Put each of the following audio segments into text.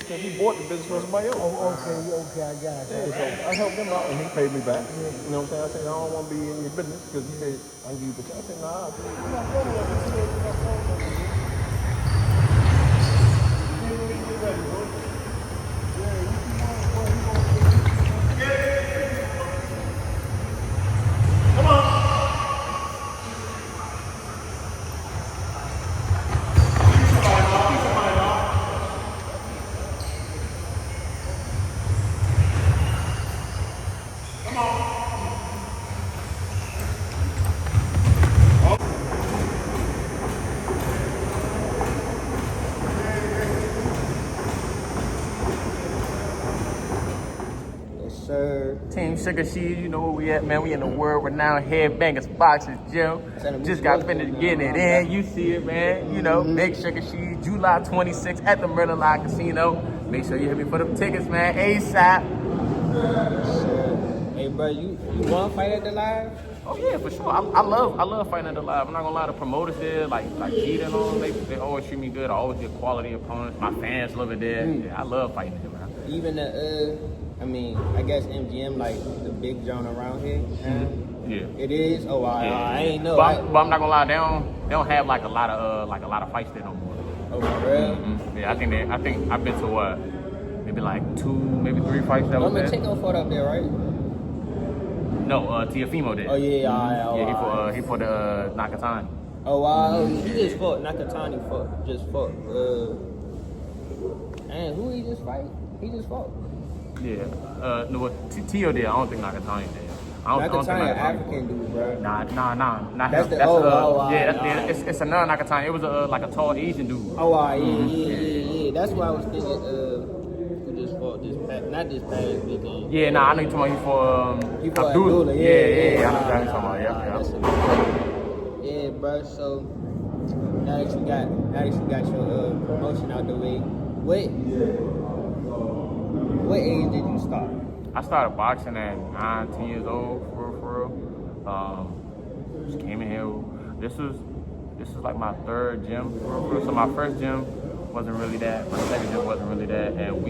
because he bought the business from somebody else. Oh, okay, I got Yeah, it. so I helped him out and he paid me back. You know what I'm saying? I said, I don't want to be in your business because he said, I can give you the check. I said, nah, Sir. Team Sugar Sheed, you know where we at, man. We in the world-renowned Headbangers Boxers Gym. Just got finished getting it in. You see it, man. You know, Big Sugar Sheed, July 26th at the Murder Line Casino. Make sure you hit me for them tickets, man. ASAP. Hey, bro, you want to fight at the live? Oh yeah, for sure. I love fighting at the live. I'm not gonna lie, the promoters there, like Keith and all, they always treat me good. I always get quality opponents. My fans love it there. Yeah, I love fighting there, man. Even I guess MGM like the big joint around here. Yeah. It is. Oh, I ain't know. But I'm not gonna lie, they don't have like a lot of fights there no more. Oh, for real? Yeah, I think I've been to what, maybe like 2, maybe 3 fights that was there. Lomachenko fought up there, right? No, Teofimo did. Oh yeah, he fought the Nakatani. Oh wow, he just fought. Nakatani just fought. And who he just fight? He just fought. Yeah. No, Tio did. I don't think Nakatani did. I don't think Nakatani an African dude, bro. Nah. That's him. It's another Nakatani. It was like a tall Asian dude. Oh wow, yeah. That's why I was thinking. Who just fought this past? Not this past weekend. Yeah, nah. I know you're talking about he fought Abdullah. Yeah. I know what you're talking about. Yeah, bro. So now that you got your promotion out the way, what age did you start? I started boxing at 9, 10 years old, for real. Just came in here. This was like my 3rd gym, for real. So my first gym wasn't really that. My second gym wasn't really that. And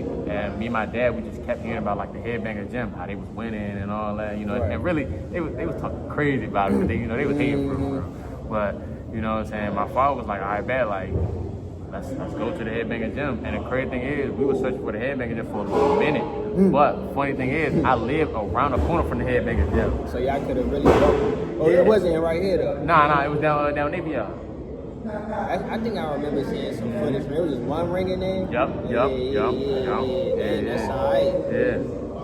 me and my dad, we just kept hearing about like the Headbanger gym, how they was winning and all that, you know. Right. And really, they was talking crazy about it. But they was hating for real. But you know what I'm saying? My father was like, all right, bet, like, let's go to the Headbanger gym. And the crazy thing is, we were searching for the Headbanger gym for a little minute. But funny thing is, I live around the corner from the Headbanger gym. So y'all could have really walked. Oh, it wasn't right here though. Nah, it was down Navia. I think I remember seeing some footage. There was just one ring in there. Yep. And that's alright. Yeah.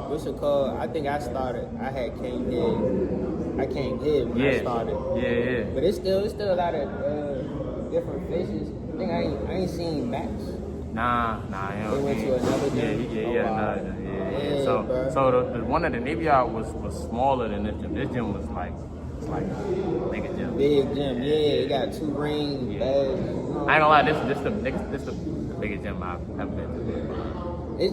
What's it called? I think I started. I came here when I started. Yeah. But it's still a lot of different faces. I think I ain't seen Max. Nah. They went to another gym. Yeah. So the one at the Navy Yard was smaller than this gym. This gym was like a bigger gym. Big gym, yeah. It got 2 rings, bags. I ain't gonna lie, this the biggest gym I've ever been to.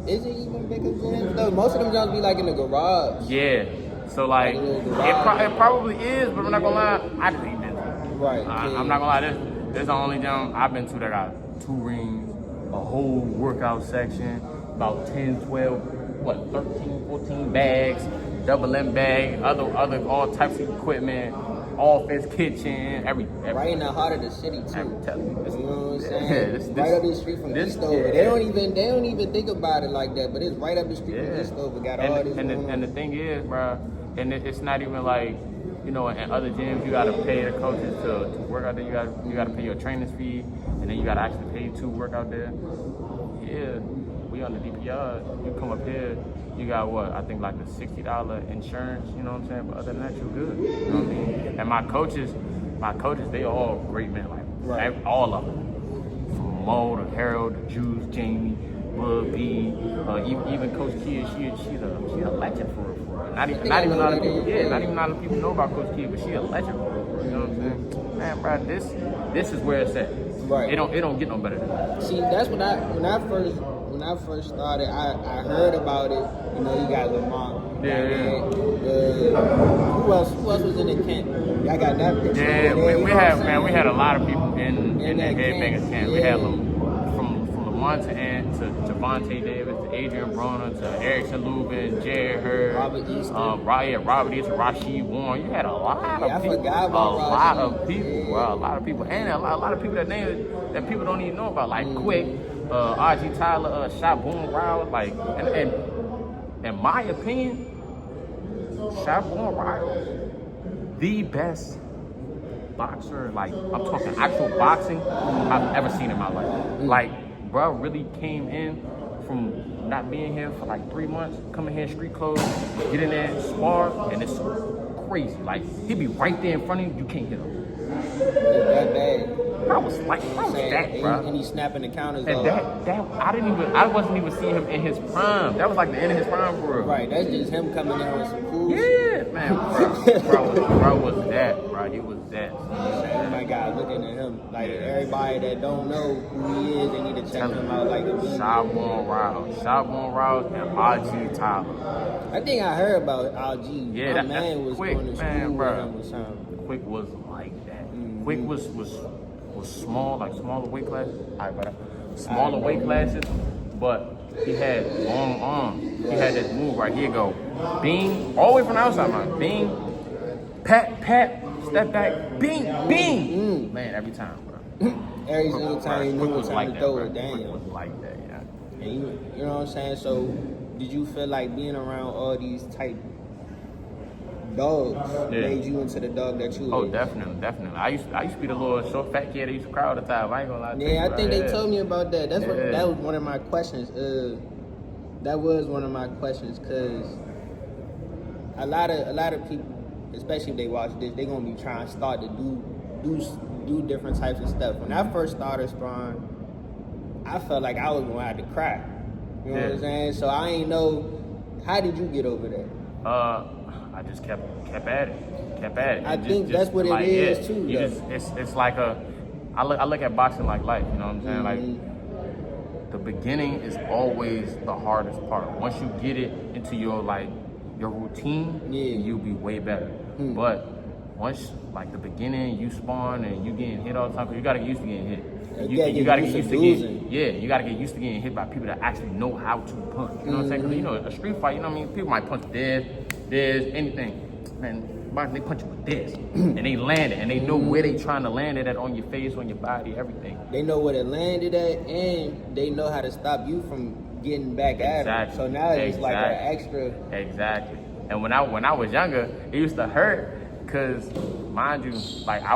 Is it even bigger gyms though? Most of them gyms be like in the garage. Yeah. So like it probably is, but I'm not gonna lie, I just ain't been to. Right. I'm not gonna lie, this is the only gym I've been to that got 2 rings, a whole workout section, about 10, 12, 13, 14 bags, double M bag, other all types of equipment, office, kitchen, everything. Right in the heart of the city too. I'm telling you, You know what I'm saying? this, right up the street from Eastover. Yeah. They don't even think about it like that, but it's right up the street from Eastover. Got all this. And the thing is, bro, and it's not even like, you know, in other gyms you gotta pay the coaches to work out there. You gotta pay your trainer's fee, and then you gotta actually pay to work out there. Yeah, we on the DPR. You come up here, you got what? I think like the $60 insurance. You know what I'm saying? But other than that, you're good. You know what I mean? And my coaches, they all great men. Like all of them. From Mo to Harold to Juice, Jamie, Bud B, even Coach Kia. She's a legend for real. Not even a lot of people. Yeah, not even a lot of people know about Coach Kia, but she's a legend for real. You know what I'm saying? Man, bro, this is where it's at. Right. It don't get no better than that. See, that's when I first started. I heard about it. You know, you got Lamont. Yeah. Who else was in the camp? Y'all got that picture. Yeah, we had a lot of people in that Headbangers camp. We had from Juwanita Ant to Javante Davis to Adrian Broner to Erickson Lubin, Jared Hurd, Robert Easton. Robert Easton, Rasheed Warren. You had a lot of I people. forgot about a lot Rasheed. of people, bro. A lot of people, and a lot of people that people don't even know about, like Quick, RG Tyler, Shot Boone Wild, like, and in my opinion, Shot Boone Wild, the best boxer, like I'm talking actual boxing I've ever seen in my life. Like, bro really came in from not being here for like 3 months, coming here in street clothes, get in there, spar, and it's crazy. Like, he'd be right there in front of you, you can't hit him. It's that bad. Bro was like, bro was that, bro. And he's snapping the counters And off. that I wasn't even seeing him in his prime. That was like the end of his prime for real. Right, that's just him coming in with some cool Yeah, man, bro was that, bro. He was that. Oh my God, looking at him. Like, everybody that don't know who he is, they need to check him out like a beat. Shot Boone Rouse, and RG Tyler. I think I heard about RG. Yeah, My that man was Quick, going to school man, with bro. him or something. Quick was like that. Quick was small, like smaller weight classes. Smaller weight classes, but he had long arms. He had this move right here, go bing, all the way from the outside, man. Bing, pat, step back, bing, bing. Man, every time, bro. Every single time he knew what time to throw it down. Quick was like that, yeah. And you know what I'm saying? So, did you feel like being around all these type dogs made you into the dog that you Oh, is? definitely. I used to be the little short fat kid that used to cry all the time. I ain't gonna lie to you. Yeah, I think they bro. told me about that. That was one of my questions. That was one of my questions, cause a lot of people, especially if they watch this, they gonna be trying to start to do different types of stuff. When I first started sparring, I felt like I was gonna have to cry. You know what I'm saying? So I ain't know, how did you get over that? I just kept at it. I think that's what it is too. It's like I look at boxing like life. You know what I'm saying? Like, the beginning is always the hardest part. Once you get it into your routine, you'll be way better. But once, like, the beginning, you spawn and you getting hit all the time, because you gotta get used to getting hit. You gotta get used to you gotta get used to getting hit by people that actually know how to punch. You know what I'm saying? Because, you know, a street fight, you know what I mean? People might punch this, anything. Man, they punch you with this, and they land it, and they know where they trying to land it at, on your face, on your body, everything. They know where to land it at, and they know how to stop you from getting back at them. So now it's like an extra. Exactly. And when I was younger, it used to hurt, cause mind you, like I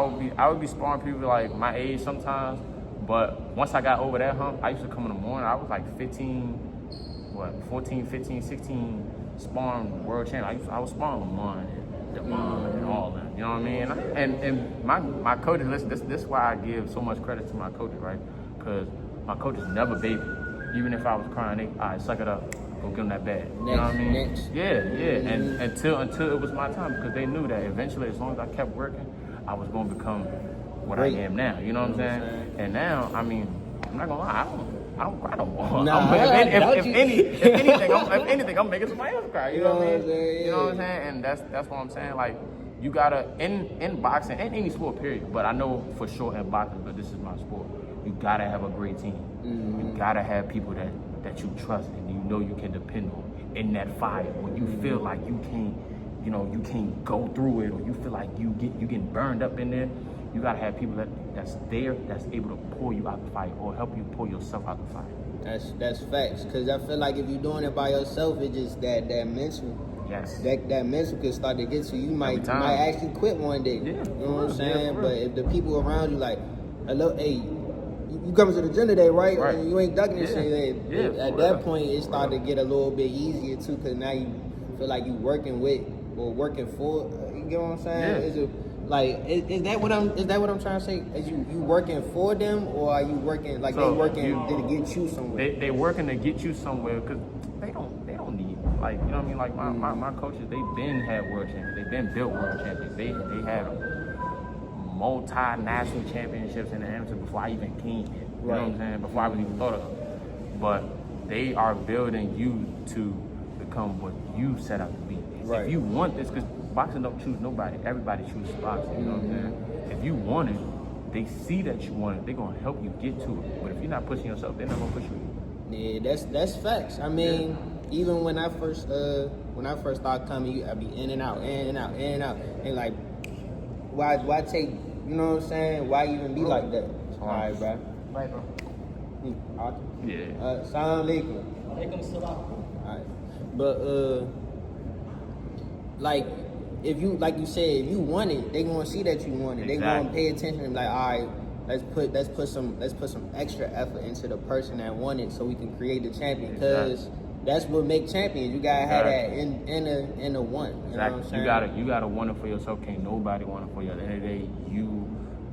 would be sparring people like my age sometimes, but once I got over that hump, I used to come in the morning. I was like 14, 15, 16, sparring world champion. I was sparring Lamont and all that. You know what I mean? And my coaches, listen, this is why I give so much credit to my coaches, right? Because my coaches never baby. Even if I was crying, they, all right, suck it up, go give them that bag. You know what I mean? Yeah. And until it was my time, because they knew that eventually, as long as I kept working, I was going to become what I am now. You know what I'm saying? And now, I mean, I'm not gonna lie, I don't cry no more. If anything, I'm making somebody else cry. You know what I mean? You know what I'm saying? And that's what I'm saying. Like, you gotta in boxing and any sport period, but I know for sure in boxing, but this is my sport. You gotta have a great team. You gotta have people that you trust and you know you can depend on in that fight. When you feel like you can't go through it, or you feel like you getting burned up in there. You gotta have people that's there, that's able to pull you out the fight or help you pull yourself out the fight. That's facts. Cause I feel like if you're doing it by yourself, it's just that mental. Yes. That mental could start to get to you. You might actually quit one day. Yeah. You know what I'm saying? Yeah, but if the people around you like, hello, hey, you coming to the gym today, right? And you ain't ducking this shit. At that point, it started to get a little bit easier too, cause now you feel like you working with or working for. You get what I'm saying? Yeah. Is that what I'm trying to say? Is you working for them, or are you working they working to get you somewhere? They working to get you somewhere, because they don't need, like, you know what I mean? Like my coaches, they been had world champions, they been built world champions, they had multinational championships in the amateur before I even came here. You know what I'm saying? Before I was even thought of. But they are building you to become what you set out to be. If you want this, because boxing don't choose nobody. Everybody chooses boxing. You know what I'm saying? If you want it, they see that you want it, they're gonna help you get to it. But if you're not pushing yourself, they're not gonna push you. Yeah, that's facts. I mean, even when I first started coming, I'd be in and out, and like, why take? You know what I'm saying? Why even be like that? All right, bro. Right, bro. Yeah. Salam alaikum. Alaikum salam. Alright. But like if you said, if you want it, they gonna see that you want it. They gonna pay attention and be like, alright, let's put some extra effort into the person that won it so we can create the champion. Because that's what make champions. You gotta have that in a one. You know what I'm saying? You gotta want it for yourself. Can't nobody want it for you. At the end of the day, you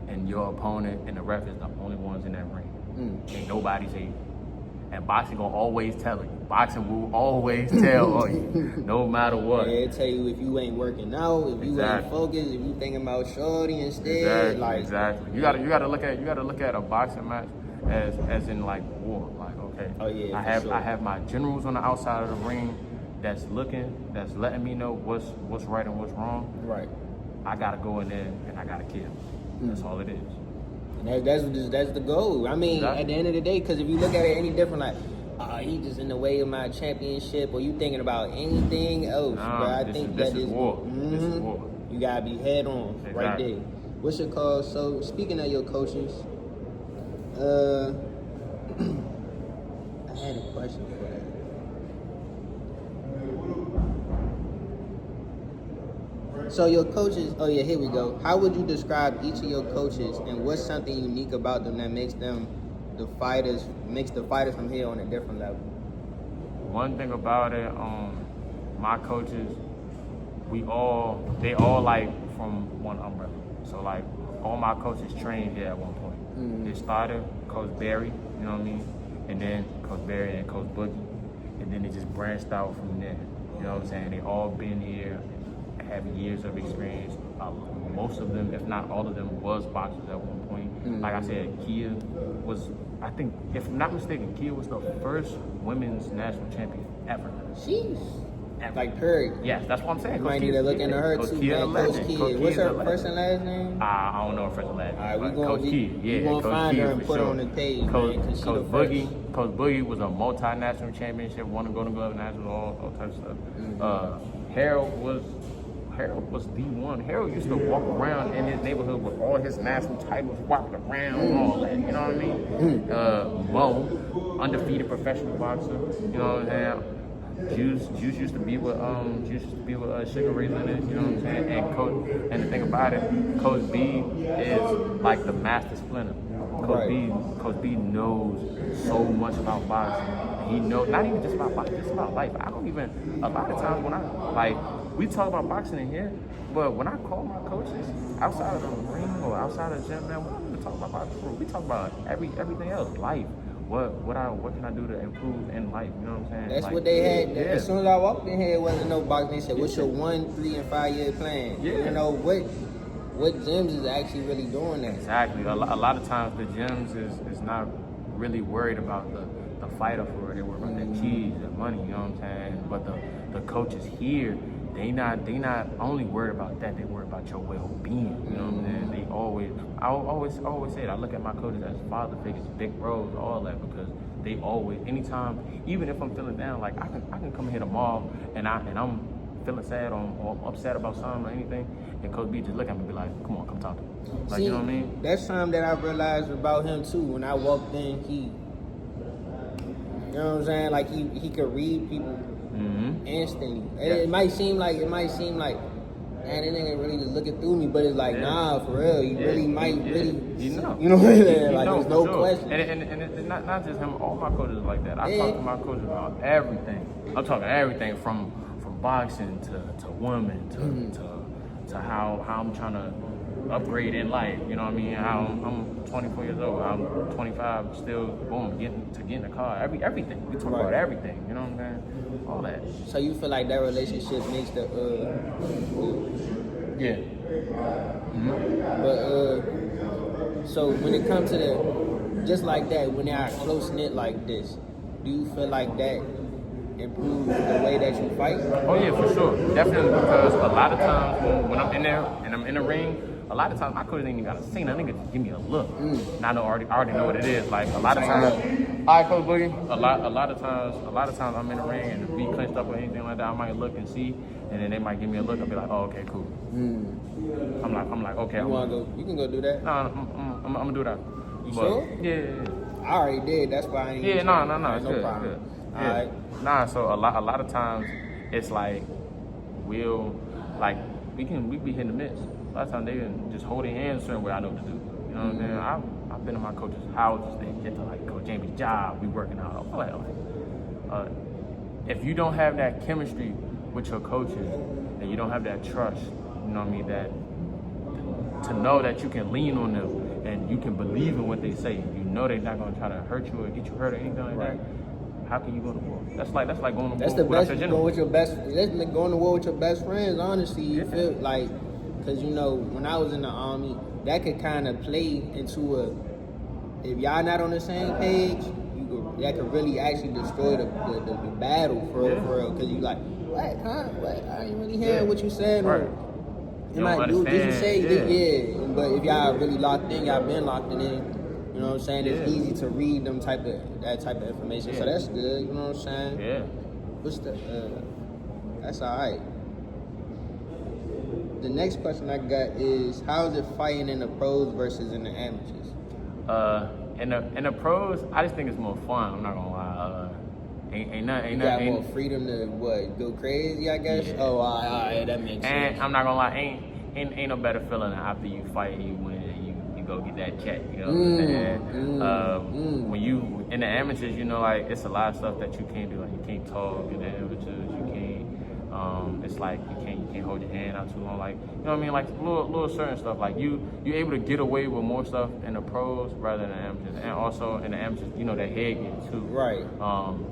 and your opponent and the ref is the only ones in that ring. Ain't nobody say. And boxing gonna always tell it. Boxing will always tell on you, no matter what. Yeah, it tell you if you ain't working out, if you ain't focused, if you thinking about shorty instead. Exactly. You gotta look at a boxing match as in like war. Like, okay, I have my generals on the outside of the ring that's letting me know what's right and what's wrong. Right. I gotta go in there and I gotta kill. That's all it is. And that's the goal. I mean, at the end of the day, because if you look at it any different, like, he just in the way of my championship, or you thinking about anything else, bro, I think this is war. This is war. You gotta be head on right there. What's your call? So, speaking of your coaches, I had a question for that. So your coaches, here we go. How would you describe each of your coaches, and what's something unique about them that makes the fighters from here on a different level? One thing about it, my coaches, they all like from one umbrella. So like all my coaches trained here at one point. They started Coach Barry, you know what I mean, and then Coach Barry and Coach Boogie, and then they just branched out from there. You know what I'm saying? They all been here. Have years of experience. Most of them, if not all of them, was boxers at one point. Like I said, Kia was, I think, if I'm not mistaken, Kia was the first women's national champion ever. Jeez. Like period. Yes, that's what I'm saying. You might need to look into her too, man. Coach Kia. What's her first and last name? I don't know her first and last name. All right, we're going to find her and put her on the page, Coach Boogie was a multinational championship, won a Golden Glove national, all types of stuff. Harold was the one. Harold used to walk around in his neighborhood with all his national titles, walking around and all that. You know what I mean? Mo, undefeated professional boxer. You know what I'm saying? Juice used to be with Sugar Ray Leonard. You know what I'm saying? And the thing about it, Coach B is like the master splinter. Coach B knows so much about boxing. He knows not even just about boxing, just about life. A lot of times when we talk about boxing in here, but when I call my coaches outside of the ring or outside of the gym, man, we don't even talk about boxing. We talk about everything else, life. What can I do to improve in life? You know what I'm saying? That's what they had. Yeah. As soon as I walked in here, it wasn't no boxing. They said, "What's your 1, 3, and 5 year plan?" Yeah. You know what gyms is actually really doing that? Exactly. A lot of times the gyms is not really worried about the fighter for it. They worry about their keys, their money. You know what I'm saying? But the coaches here, they not only worried about that. They worry about your well-being. You know what I'm saying? I always say it. I look at my coaches as father figures, big bros, all that, because they always, anytime, even if I'm feeling down, like I can come here tomorrow and I'm feeling sad or upset about something or anything, and Coach B just look at me and be like, "Come on, come talk to me." Like, see, you know what I mean? That's something that I realized about him too. When I walked in, you know what I'm saying? Like he could read people instantly. It might seem like, man, that nigga really just looking through me, but it's like, nah, for real, you really might really, you know what I'm saying? Like, there's no question. And it's not just him. All my coaches are like that. I talk to my coaches about everything. I'm talking everything from boxing to women to how I'm trying to upgrade in life. You know what I mean? How I'm 24 years old. I'm 25, still get in the car. Everything. We talk about everything. You know what I'm saying? All that. So you feel like that relationship makes the yeah. But so when it comes to just like that, when they are close knit like this, do you feel like that improves the way that you fight? Oh yeah, for sure, definitely. Because a lot of times when I'm in there and I'm in the ring, a lot of times my coach ain't even gotta say nothing. Nigga just give me a look. And I already know what it is. Like a lot of times, all right, Coach Boogie. A lot of times I'm in the ring and if we clinched up or anything like that, I might look and see, and then they might give me a look. I'll be like, oh, okay, cool. I'm like, okay. You wanna go? You can go do that. No, I'm gonna do that. You sure? Yeah. I already did. That's why I ain't. Yeah, no, it's no good. problem. It's good. All Yeah. right. Nah, so a lot of times it's like we be hitting the miss. A lot of times they can just hold their hands a certain way I know what to do. You know what I'm saying? I've been in my coach's houses. They get to like Coach Jamie's job. We working out. I'm like, if you don't have that chemistry with your coaches, and you don't have that trust, you know what I mean, that to know that you can lean on them and you can believe in what they say. You know they're not gonna try to hurt you or get you hurt or anything like that. How can you go to war? That's like going to war. That's the best. Going with your best. That's like going to war with your best friends. Honestly, you feel like, because you know, when I was in the army, that could kind of play into a. If y'all not on the same page, that could really actually destroy the battle for real. Because you like, what? Huh? What? I ain't really hearing what you saying. Right. You might do. Did you say? Yeah. But if y'all really locked in, y'all been locked in. You know what I'm saying? It's easy to read that type of information. So that's good. You know what I'm saying? Yeah. What's the? That's all right. The next question I got is, how is it fighting in the pros versus in the amateurs? In the pros, I just think it's more fun. I'm not gonna lie. Ain't more freedom to go crazy, I guess. Yeah. Oh, all right, that makes sense. And I'm not gonna lie, ain't no better feeling than after you fight and you win and you go get that check. You know what I'm saying? When you in the amateurs, you know, like it's a lot of stuff that you can't do. Like you can't talk in the amateurs. You can't. It's like you can't hold your hand out too long. Like, you know what I mean? Like little certain stuff. Like you're able to get away with more stuff in the pros rather than the amateurs. And also in the amateurs, you know, that headgear too. Right.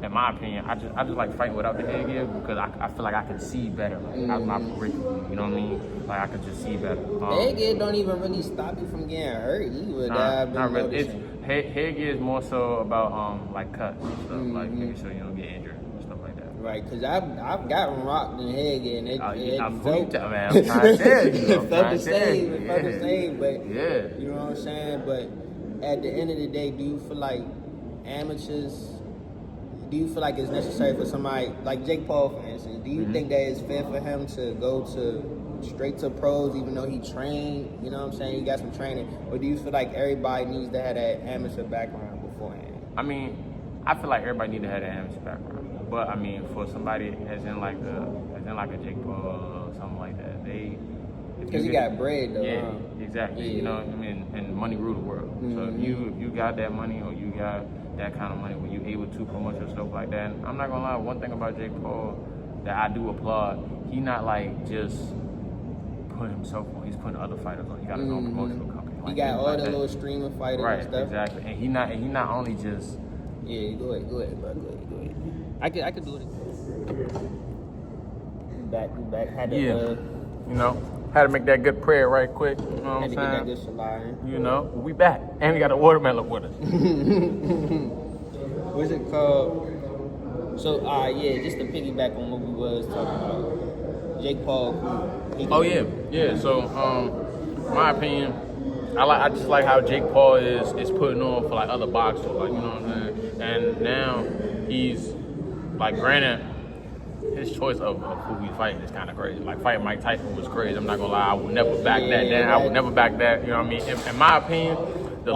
In my opinion, I just like fighting without the headgear because I feel like I can see better. Like, out my periphery. You know what I mean? Like I can just see better. Headgear don't even really stop you from getting hurt either. Not really. Headgear is more so about like cuts and stuff, like making sure you don't get injured. Right, because I've gotten rocked in the head and I'm trying to tell you. It felt the same, but yeah. You know what I'm saying? But at the end of the day, do you feel like it's necessary for somebody like Jake Paul, for instance? Do you think that it's fair for him to go straight to pros even though he trained, you know what I'm saying? He got some training. Or do you feel like everybody needs to have that amateur background beforehand? I mean, I feel like everybody needs to have that amateur background. But I mean, for somebody as in like a Jake Paul or something like that, because he got bread though. Yeah, exactly. Yeah. You know, I mean, and money rule the world. So if you got that money or you got that kind of money where you able to promote yourself like that, and I'm not gonna lie. One thing about Jake Paul that I do applaud, he not like just putting himself on. He's putting other fighters on. He got his own promotional company. He got all the little streamer fighters and stuff. Right, exactly. And he not only just. Yeah, go ahead, bro. Go ahead. I could do it. Back. Had to, you know, had to make that good prayer right quick. You know what I'm saying? Had to get that good salami. You know, we back, and we got a watermelon with us. What's it called? So, just to piggyback on what we was talking about, Jake Paul. Yeah. So, my opinion, I just like how Jake Paul is putting on for like other boxers, like, you know what I'm saying. And now he's like, granted, his choice of who he's fighting is kind of crazy. Like fighting Mike Tyson was crazy. I'm not gonna lie, I would never back that down. I would never back that. You know what I mean? In my opinion, the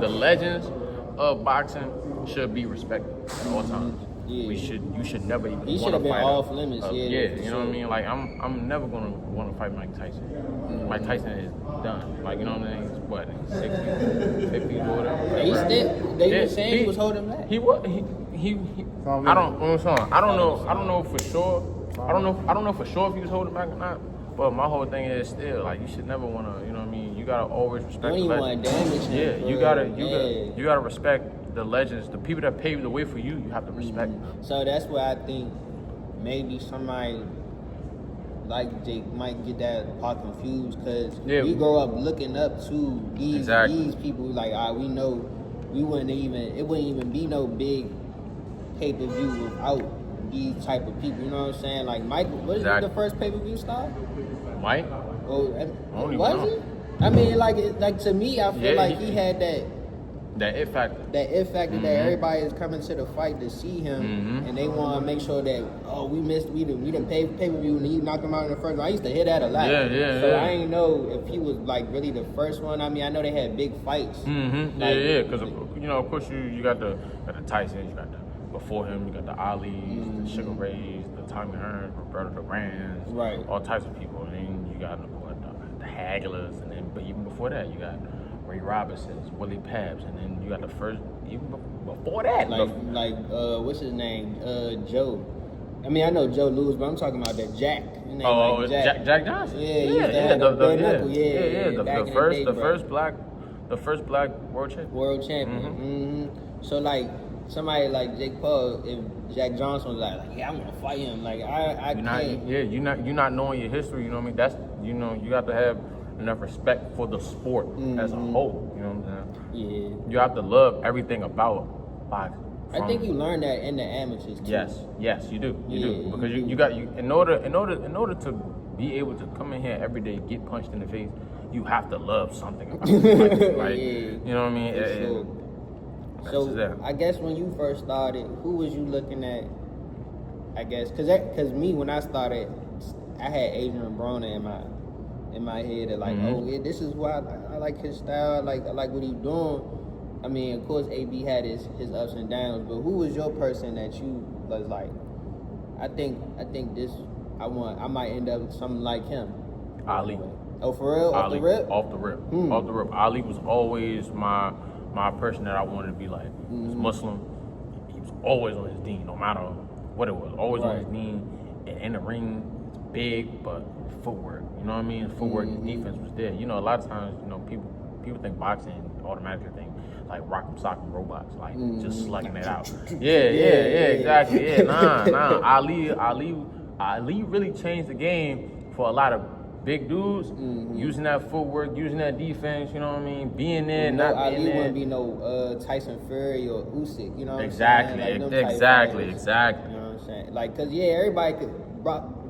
legends of boxing should be respected at all times. Yeah. You should never even. He should have been off limits. You know what I mean? Like I'm never gonna want to fight Mike Tyson. Mike Tyson is done. Like, you know what I mean? He's what, 60, 50, whatever. They were saying he was holding back. He was. He I don't know for sure. I don't know for sure if he was holding back or not. But my whole thing is still like you should never want to. You know what I mean? You gotta always respect. You want damage. Yeah, you gotta respect the legends, the people that paved the way for you. You have to respect them. So that's why I think maybe somebody like Jake might get that part confused because we grow up looking up to these people. Like, we know it wouldn't even be no big pay-per-view without these type of people. You know what I'm saying? Like Mike, what is Exactly. the first pay-per-view star? Mike? Oh, don't even was know. it? I mean, like to me, I feel like he had that it factor. that Mm-hmm. that everybody is coming to the fight to see him, and they want to make sure that we didn't pay per view and he knocked him out in the first round. I used to hear that a lot. So I ain't know if he was like really the first one. I mean, I know they had big fights. Mm-hmm. Like, Because of course you got the Tyson, you got the before him, you got the Ali's, the Sugar Rays, the Tommy Hearns, Roberto Duran's, right? All types of people, and then you got the Hagglers, and then but even before that you got Ray Robinson's, Willie Pabst, and then you got the first even before that, what's his name? Joe. I mean, I know Joe Louis, but I'm talking about that Jack. His name like Jack Johnson. The first black world champion. Mm-hmm. So like somebody like Jake Paul, if Jack Johnson was like yeah, I'm gonna fight him. Like I can't. You're not knowing your history. You know what I mean? That's you got to have enough respect for the sport as a whole. You know what I'm saying? Yeah. You have to love everything about boxing. I think you learn that in the amateurs too. Yes, you do. You do because you got in order to be able to come in here every day, get punched in the face, you have to love something about it. You know what I mean? So I guess when you first started, who was you looking at? I guess because me when I started, I had Adrian Broner in my head that like this is why I like his style, I like what he's doing. I mean, of course, AB had his ups and downs, but who was your person that you was like? I think this I might end up something like him. Ali. Oh, for real? Off the rip? Off the rip. Off the rip. Ali was always my person that I wanted to be like. He was Muslim. He was always on his deen, no matter what it was. Always on his deen. And in the ring, big, but footwork. You know what I mean? Footwork and defense was there. You know, a lot of times, people think boxing automatically think like rock'em sock'em robots, like just slugging it out. Exactly. Nah. Ali really changed the game for a lot of big dudes, using that footwork, using that defense, you know what I mean? Being there, not being Ali there. wouldn't be no Tyson Fury or Usyk, you know what Exactly. I'm saying? You know what I'm saying? Like, cause everybody could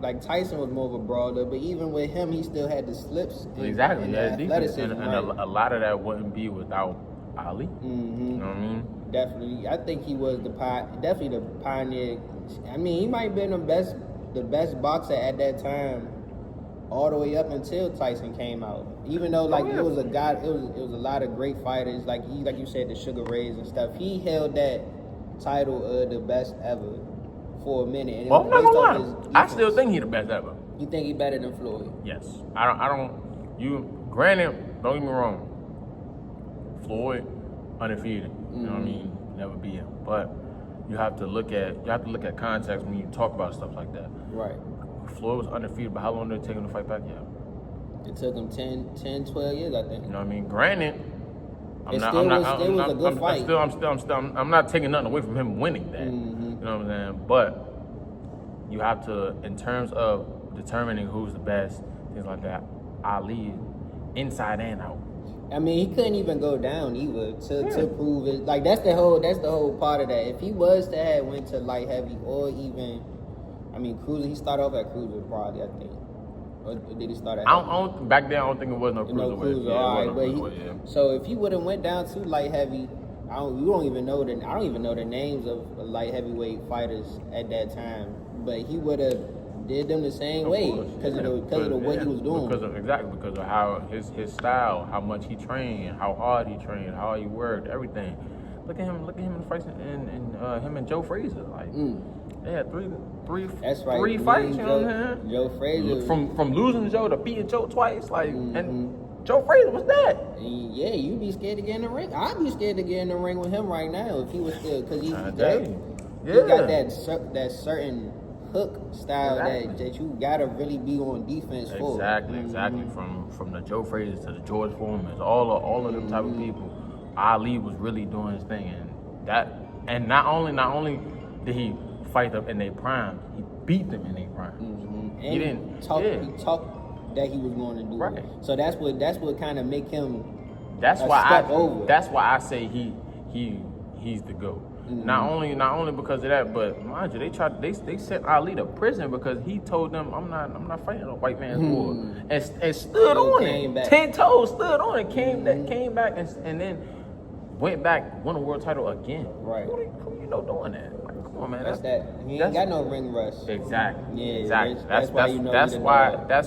like Tyson was more of a brawler, but even with him, he still had the slips. Exactly. And athleticism, and a lot of that wouldn't be without Ali. You know what I mean? Definitely. I think he was definitely the pioneer. I mean, he might have been the best boxer at that time, all the way up until Tyson came out. Even though it was a lot of great fighters, like you said, the Sugar Rays and stuff. He held that title of the best ever for a minute. And I'm not gonna lie. I still think he's the best ever. You think he better than Floyd? Yes. I don't. Granted, don't get me wrong. Floyd, undefeated. You know what I mean? Never beat him. But you have to look at context when you talk about stuff like that. Right. Floyd was undefeated, but how long did it take him to fight back? Yeah. It took him 10, 12 years, I think. You know what I mean? Granted, It was a good fight. I'm not taking nothing away from him winning that. You know what I'm saying? But you have to, in terms of determining who's the best, things like that, Ali, inside and out. I mean, he couldn't even go down either to prove it. Like that's the whole part of that. If he was to have went to light heavy or even, I mean, cruiser, he started off at cruiser probably, I think. Or did he start at? Back then, I don't think it was no cruiser. All right, so if he would have went down to light heavy, I don't even know the names of light heavyweight fighters at that time. But he would have did them the same way because of what he was doing. Because of how his style, how much he trained, how hard he trained, how he worked, everything. Look at him in the fights and him and Joe Frazier. Like they had three fights. You know what I'm saying? Joe Frazier from losing to Joe to beating Joe twice. Like and Joe Frazier was that. Yeah, you'd be scared to get in the ring. I'd be scared to get in the ring with him right now if he was still because he got that certain hook style that you gotta really be on defense for. Exactly. From the Joe Frazier to the George Foreman, all of them type of people. Ali was really doing his thing, and not only did he fight them in their prime, he beat them in their prime. And he talked that he was going to do it. So that's what kind of make him. That's why I say he's the GOAT. Not only because of that, but mind you, they sent Ali to prison because he told them I'm not fighting a white man's war, and stood on it, back. 10 toes, stood on it, came back and then went back, won a world title again. Right. Who you know doing that? Like, come on, man. That's that. He ain't got no ring rust. Exactly. Yeah, Exactly. that's why you know that's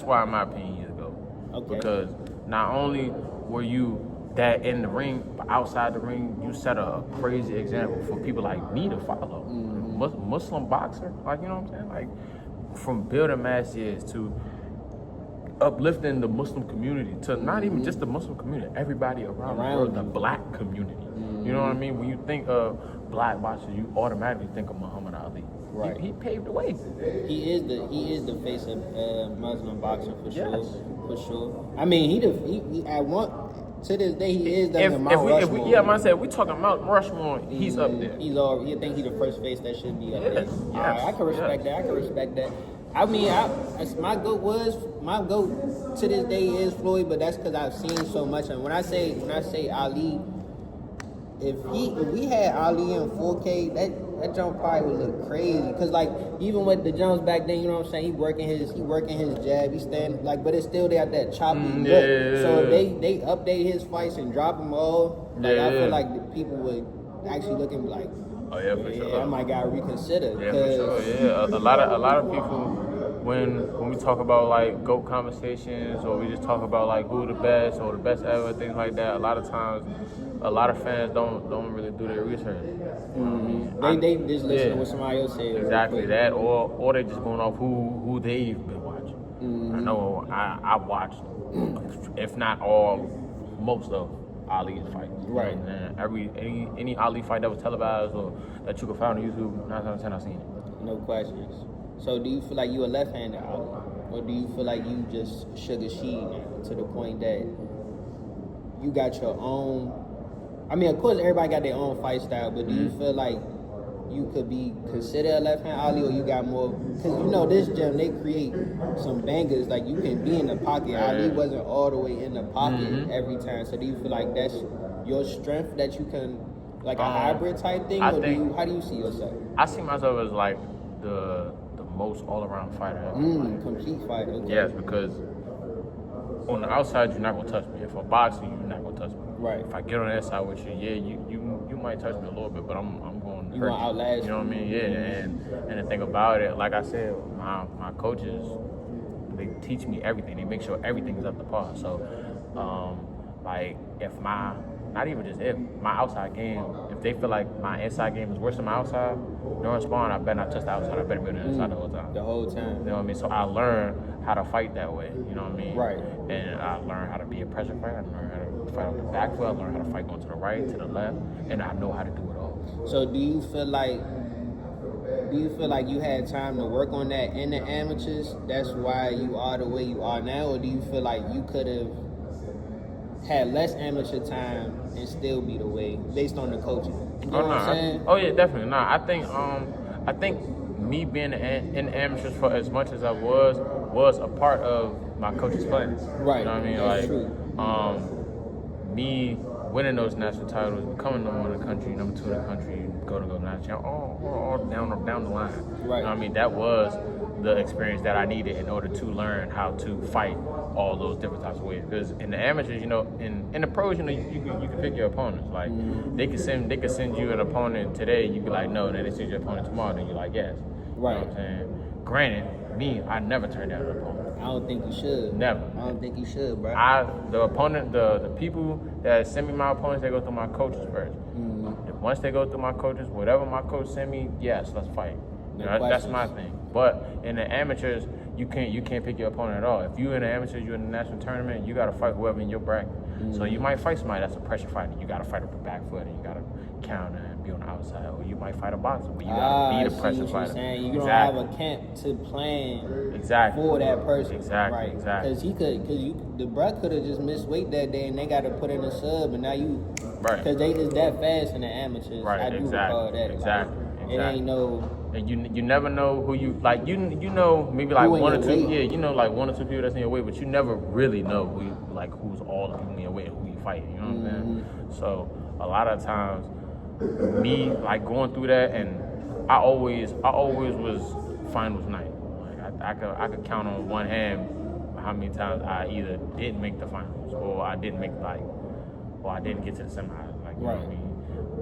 why in my opinion years ago. Okay. Because not only were you that in the ring, but outside the ring, you set a crazy example for people like me to follow. Muslim boxer, like, you know what I'm saying? Like, from building mass years to uplifting the Muslim community to not even just the Muslim community, everybody around the world, the black community. You know what I mean? When you think of black boxers, you automatically think of Muhammad Ali. Right. He paved the way. He is the face of Muslim boxing for sure. Yes. For sure. I mean, he at one to this day he is the Mount Rushmore. If we talking Mount Rushmore, he's up there. You think he's the first face that should be up there. Yes. I can respect that. I can respect that. I mean, my goat to this day is Floyd, but that's because I've seen so much. And when I say Ali, if we had Ali in 4K, that jump probably would look crazy. Cause like even with the jumps back then, you know what I'm saying, he working his jab, he stand like, but it's still they got that choppy look. So if they update his fights and drop them all, like I feel like the people would actually look and be like, oh yeah, for sure. I might gotta reconsider. Yeah, for sure. Yeah, a lot of people when we talk about like GOAT conversations or we just talk about like who the best or the best ever, things like that, a lot of times a lot of fans don't really do their research. You know what I mean? They just listen to what somebody else says. Exactly that, or they just going off who they've been watching. I know I watched, if not all, most of Ali's fights. Right. And any Ali fight that was televised or that you could find on YouTube, 9 out of 10 I've seen it. No questions. So do you feel like you a left-handed Ali? Or do you feel like you just Sugar Sheed now to the point that you got your own? I mean, of course, everybody got their own fight style, but do you feel like you could be considered a left-hand Ali, or you got more? Because you know this gym, they create some bangers. Like you can be in the pocket. Ali wasn't all the way in the pocket every time. So do you feel like that's your strength that you can, like a hybrid type thing, or how do you see yourself? I see myself as like the most all-around fighter ever. Complete fighter. Okay. Yes, because on the outside you're not gonna touch me. If I'm boxing, you're not gonna touch me. Right. If I get on that side with you, you might touch me a little bit, but I'm going to hurt gonna outlast you know what I mean? Yeah, and the thing about it, like I said, my coaches, they teach me everything. They make sure everything is up to par. So, like if not even just if my outside game, if they feel like my inside game is worse than my outside, during sparring, I better not touch the outside. I better be on the inside the whole time. The whole time. You know what I mean? So I learned how to fight that way. You know what I mean? Right. And I learned how to be a pressure fighter. I learned how to fight on the back foot. I learned how to fight going to the right, to the left, and I know how to do it all. So do you feel like you had time to work on that in the amateurs? That's why you are the way you are now, or do you feel like you could have had less amateur time and still be the way based on the coaching? You know what I'm saying? Yeah, definitely. Nah, I think me being in amateurs for as much as I was a part of my coach's plan. Right. You know what I mean? That's true. Me winning those national titles, becoming number 1 in the country, number 2 in the country, go national champ, all down the line. Right. You know what I mean? That was the experience that I needed in order to learn how to fight all those different types of ways. Because in the amateurs, you know, in the pros, you know, you can pick your opponents. Like they could send you an opponent today, you be like no, and then they send you an opponent tomorrow, and you're like yes. Right. You know what I'm saying? Granted, me, I never turned down an opponent. I don't think you should. Never. I don't think you should, bro. The people that send me my opponents, they go through my coaches first. Once they go through my coaches, whatever my coach send me, yes, let's fight. You know, that's my thing. But in the amateurs, you can't pick your opponent at all. If you're in the amateurs, you're in the national tournament, you got to fight whoever in your bracket. So you might fight somebody that's a pressure fighter. You got to fight up the back foot, and you got to counter and be on the outside. Or you might fight a boxer, but you got to be the pressure fighter. You don't have a camp to plan for that person. Exactly. Right. Exactly. Because the bro could have just missed weight that day, and they got to put in a sub, and now you. Right. Because they is that fast in the amateurs. Right. I do recall that. Exactly. It ain't no. And you never know who you like. You know maybe like one or two. Weight. Yeah, you know like 1 or 2 people that's in your way, but you never really know who's all the people in your way and who you fight. You know what I'm saying? So a lot of times, me like going through that, and I always was finals night. Like I could count on one hand how many times I either didn't make the finals or I didn't get to the semis. Like, you know what I mean?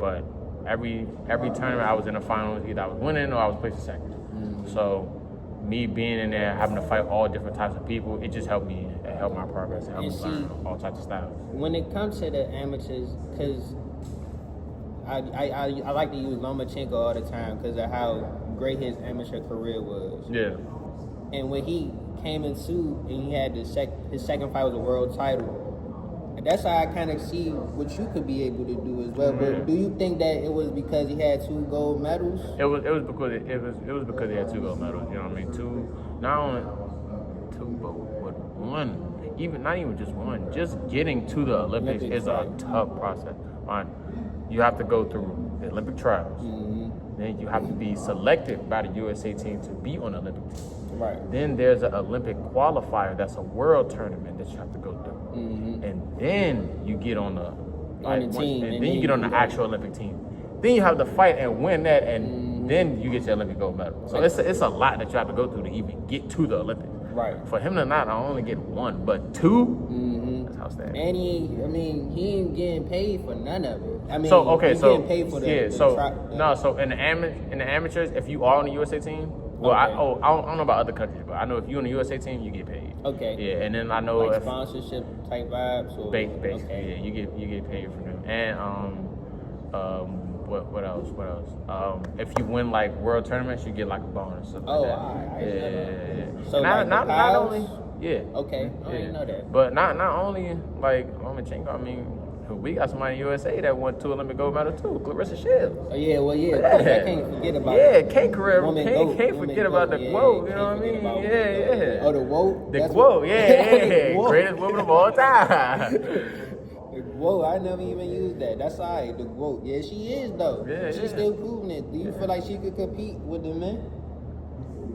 But every tournament I was in the finals, either I was winning or I was placing second. Mm-hmm. So me being in there, having to fight all different types of people, it just helped me. It helped my progress. It helped me learn all types of styles. When it comes to the amateurs, because I like to use Lomachenko all the time because of how great his amateur career was. Yeah. And when he came into and he had his second fight was a world title. And that's how I kind of see what you could be able to do as well. But do you think that it was because he had 2 gold medals? It was because he had 2 gold medals. You know what I mean? Not only 2, but one. Not even just one. Just getting to the Olympics is a tough process. Right? You have to go through the Olympic trials. Mm-hmm. Then you have to be selected by the USA team to be on the Olympic team. Right. Then there's an Olympic qualifier that's a world tournament that you have to go through. Mm-hmm. And then you get on the team. And then you get on the actual Olympic team. Then you have to fight and win that, and then you get your Olympic gold medal. So it's a lot that you have to go through to even get to the Olympics. Right. For him to not only get 1, but 2, that's outstanding. And he ain't getting paid for none of it. I mean, he's getting paid for the So in the amateurs, if you are on the USA team, well, I don't know about other countries, but I know if you're on the USA team, you get paid. Okay. Yeah, and then I know like sponsorship type vibes. Or, basically, yeah, you get paid for them. And what else? If you win like world tournaments, you get like a bonus. Like that. So not only. Yeah. Okay. I didn't know that. But not only like Lomachenko. I mean, we got somebody in the USA that won 2 Olympic gold medals too. Clarissa Shields. Oh yeah, well I can't forget about. Yeah, can't forget about the quote. You know what I mean? Yeah. Oh, the quote. The quote. Yeah. Greatest woman of all time. Whoa, I never even used that. That's all right. The quote. Yeah, she is though. Yeah, she's still proving it. Do you feel like she could compete with the men?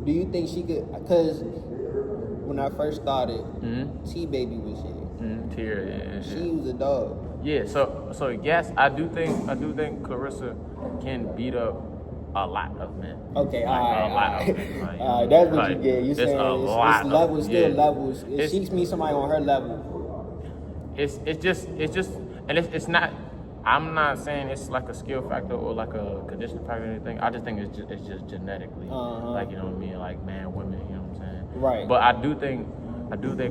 Do you think she could? Because when I first started, T-Baby was here. She was a dog. Yeah, so yes, I do think Clarissa can beat up a lot of men. Okay, all right. That's what you get. You saying it's levels, still levels. If she meets somebody on her level, it's just, and it's not. I'm not saying it's like a skill factor or like a condition factor or anything. I just think it's just genetically, like, you know what I mean, like man, women. You know what I'm saying? Right. But I do think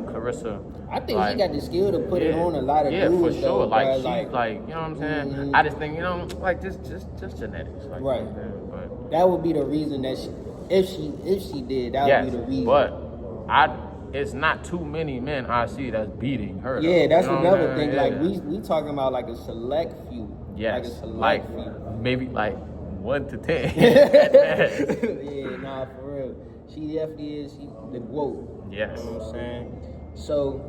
Clarissa. I think she got the skill to put it on a lot of dudes. Yeah, for sure. Though, like she's like, you know what I'm saying? Mm-hmm. I just think, like just genetics. Like, right. You know what I'm but that would be the reason that if she did, that would be the reason. But it's not too many men I see that's beating her. Yeah, that's another thing. Yeah. Like we talking about like a select few. Yes. Like a select few. Maybe like 1 to 10. Yeah, nah, for real. She definitely is the GOAT. Yes. You know what I'm saying? So,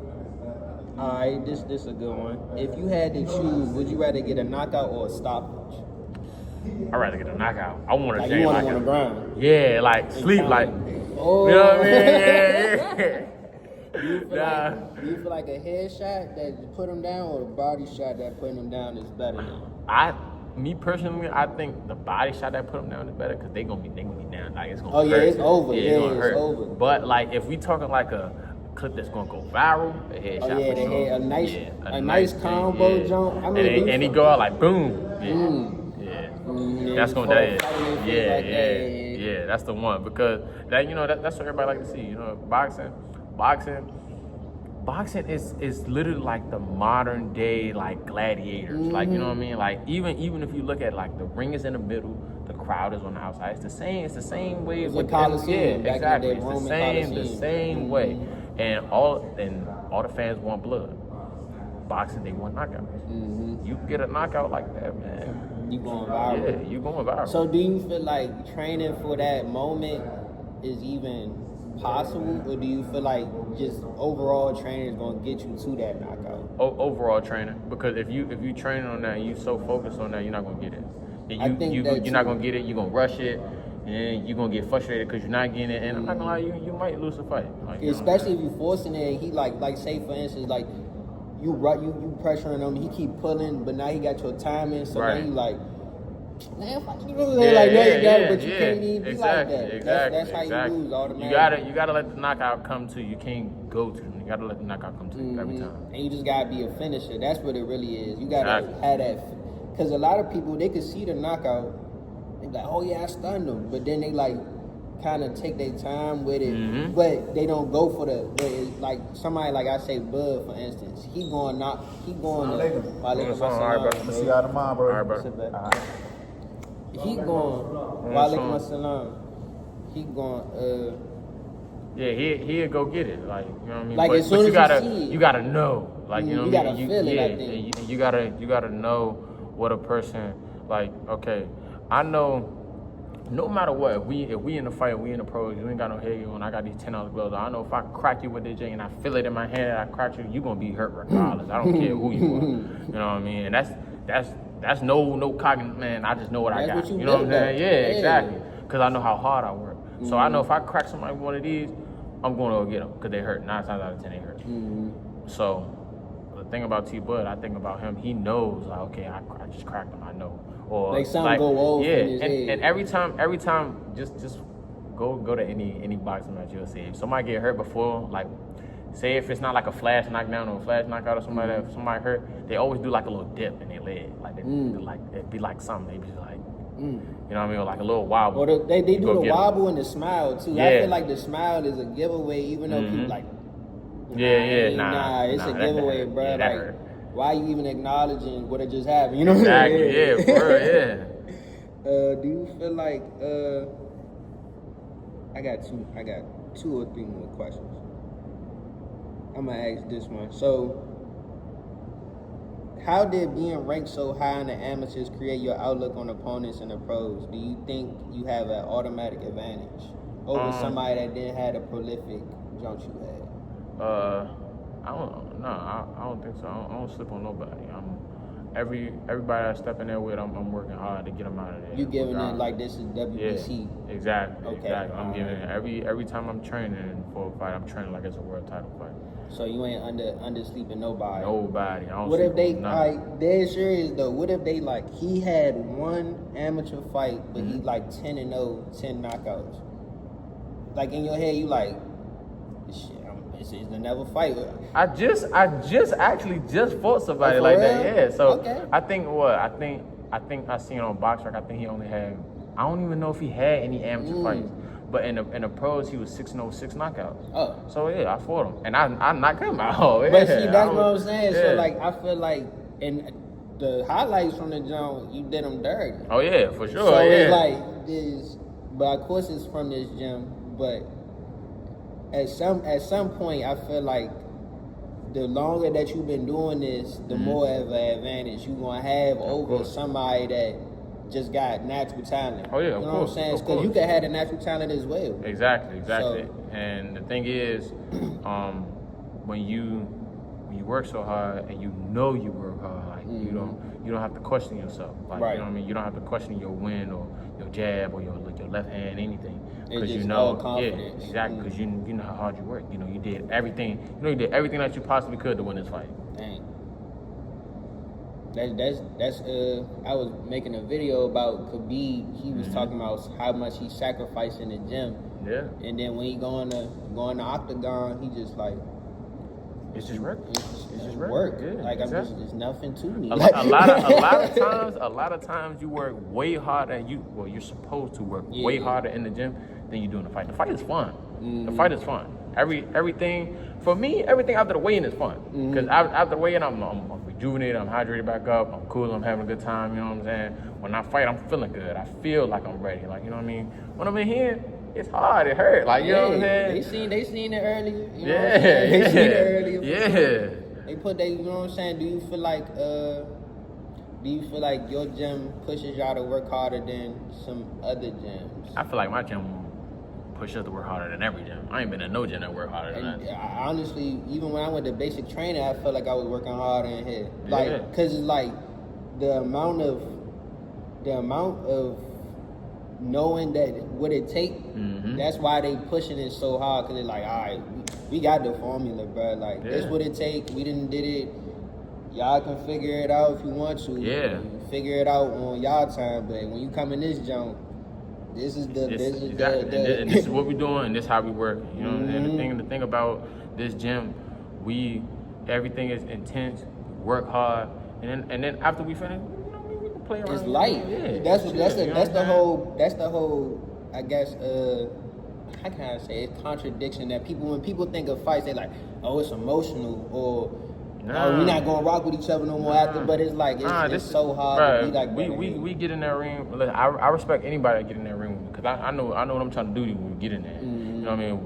alright, this is a good one. If you had to choose, would you rather get a knockout or a stoppage? I'd rather get a knockout. I want to like you want on the ground. Yeah, like sleep like. Oh. You know what I mean? Yeah. Do you feel like a headshot that put him down or a body shot that put him down is better than? Me personally, I think the body shot that put him down is better because they gonna be down. Like it's gonna hurt. Oh yeah, it's over. Yeah, it's over. But like if we talking like a clip that's gonna go viral, a headshot. Oh yeah, for sure. A nice combo jump. I mean, and he go out like boom. Yeah. That's gonna yeah. That's the one because that that's what everybody like to see. Boxing is literally like the modern day like gladiators. Mm-hmm. Like, you know what I mean? Like even if you look at like the ring is in the middle, the crowd is on the outside. It's the same way with the Coliseum. Yeah, exactly. It's the same way. Mm-hmm. And all the fans want blood. Boxing, they want knockouts. Mm-hmm. You get a knockout like that, man. You going viral. Yeah, you going viral. So do you feel like training for that moment is even possible, or do you feel like just overall training is going to get you to that knockout? Overall training, because if you training on that and you so focused on that, you're not going to get it. You're not going to get it. You're going to rush it, and you're going to get frustrated because you're not getting it. And I'm not going to lie, you might lose a fight. Like, especially if you're forcing it. And he like say for instance like you pressuring him, he keep pulling, but now he got your timing, so now he like Man, fuck you know what I'm saying? Like, no, you got it, but you can't even be like that. Exactly. That's how you lose automatically. You gotta let the knockout come to you. You can't go to them. You gotta let the knockout come to you every time. And you just gotta be a finisher. That's what it really is. You gotta have that. Because a lot of people, they could see the knockout. They be like, oh yeah, I stunned them. But then they like kind of take their time with it. But they don't go for the, like somebody like I say Bud, for instance. He going to. Alright, bro. See you out tomorrow, bro. Alright, bro. Sit back. He going, Walaikum assalam. He going, Yeah, he'll go get it. Like, you know what I mean? Like, as soon as you see it. You gotta know. Like, you know You what I mean? gotta feel it, I think. And you gotta know what a person, like, okay, I know no matter what, if we in the fight, we in the pros, you ain't got no head on, I got these $10 gloves. I know if I crack you with this J and I feel it in my hand and I crack you gonna be hurt regardless. I don't care who you are. You know what I mean? And that's no cognitive, man. I just know what I got. What you know what I'm saying? Yeah, Yeah. exactly. Because I know how hard I work. So I know if I crack somebody with one of these, I'm going to go get them because they hurt. 9 times out of 10, they hurt. So the thing about T-Bud, I think about him. He knows, like, okay, I just cracked him. I know. Or like something go off in his head. And every time, just go to any boxing match, you'll see. If somebody get hurt before, like, say if it's not like a flash knockdown or a flash knockout or somebody that somebody hurt, they always do like a little dip in their leg, like it'd be like something. They be like, you know what I mean, or like a little wobble. Or they do the wobble and the smile too. Yeah. I feel like the smile is a giveaway, even though people like, nah, it's a giveaway, bro. Yeah, like, why you even acknowledging what had just happened? You know what exactly. I'm saying? Yeah, for real, yeah. Do you feel like I got 2 or 3 more questions. I'm gonna ask this one. So, how did being ranked so high in the amateurs create your outlook on opponents in the pros? Do you think you have an automatic advantage over somebody that didn't have a prolific jump you had? I don't think so. I don't slip on nobody. Everybody I step in there with, I'm working hard to get them out of there. You giving it like this is WBC? Yeah, exactly. Okay. Exactly. I'm giving it every time I'm training for a fight, I'm training like it's a world title fight. So you ain't undersleeping nobody. Nobody. I don't What if they sleep on like dead serious though? What if they like he had one amateur fight, but he like 10-0, 10 knockouts? Like in your head, you like, shit. It's another fight. I just actually fought somebody for like real? that. Yeah. So Okay. I think I seen on BoxRec. I think he only had. I don't even know if he had any amateur fights. But in the pros, he was 6-0, 6 knockouts. Oh. So yeah, I fought him, and I knocked him out. Yeah. But see, that's what I'm saying. Yeah. So like, I feel like in the highlights from the gym, you did them dirty. Oh yeah, for sure. So yeah. it's like this, but of course it's from this gym. But at some point, I feel like the longer that you've been doing this, the more of an advantage you're gonna have over somebody that just got natural talent. Oh yeah, you know what I'm saying? Because you can have the natural talent as well. Exactly. So, and the thing is, when you work so hard and you know you work hard, like you don't have to question yourself. Like you know what I mean? You don't have to question your win or your jab or your left hand, anything. Because you know, confidence. Exactly. Because you know how hard you work. You know, you did everything. You know, you did everything that you possibly could to win this fight. Dang. That's I was making a video about Khabib. He was talking about how much he sacrificed in the gym. Yeah. And then when he go in the octagon, he just like it's just work. It's just work. Yeah, like exactly. it's nothing to me. A lot of times you work way harder and you're supposed to work way harder in the gym than you do in the fight. The fight is fun. The fight is fun. Everything for me, everything after the weigh-in is fun. Because after the weigh-in, I'm rejuvenated, I'm hydrated back up, I'm cool, I'm having a good time, you know what I'm saying? When I fight, I'm feeling good. I feel like I'm ready. Like, you know what I mean? When I'm in here, it's hard, it hurt. Like, you know what I'm saying? They seen it earlier. You know what I'm saying? They seen it earlier. Yeah. They put you know what I'm saying? Do you feel like your gym pushes y'all to work harder than some other gyms? I feel like my gym push us to work harder than every gym. I ain't been in no gym that work harder than that. Honestly, even when I went to basic training, I felt like I was working harder in here. Like, cause it's like the amount of knowing that what it take. That's why they pushing it so hard. Cause they're like, all right, we got the formula, bro. Like, this what it take. We didn't did it. y'all can figure it out if you want to. Yeah. You can figure it out on y'all time, but when you come in this jump, this is the and this is what we're doing, and this is how we work. You know, and the thing about this gym, everything is intense, work hard, and then after we finish, you know, we can play around. It's light. Yeah, That's the whole. I guess how can I say it's contradiction that when people think of fights, they like, oh, it's emotional, or we're not gonna rock with each other no more after. But it's like it's so hard to be like that. We get in that ring. I respect anybody that get in that ring because I know what I'm trying to do when we get in there. You know what I mean?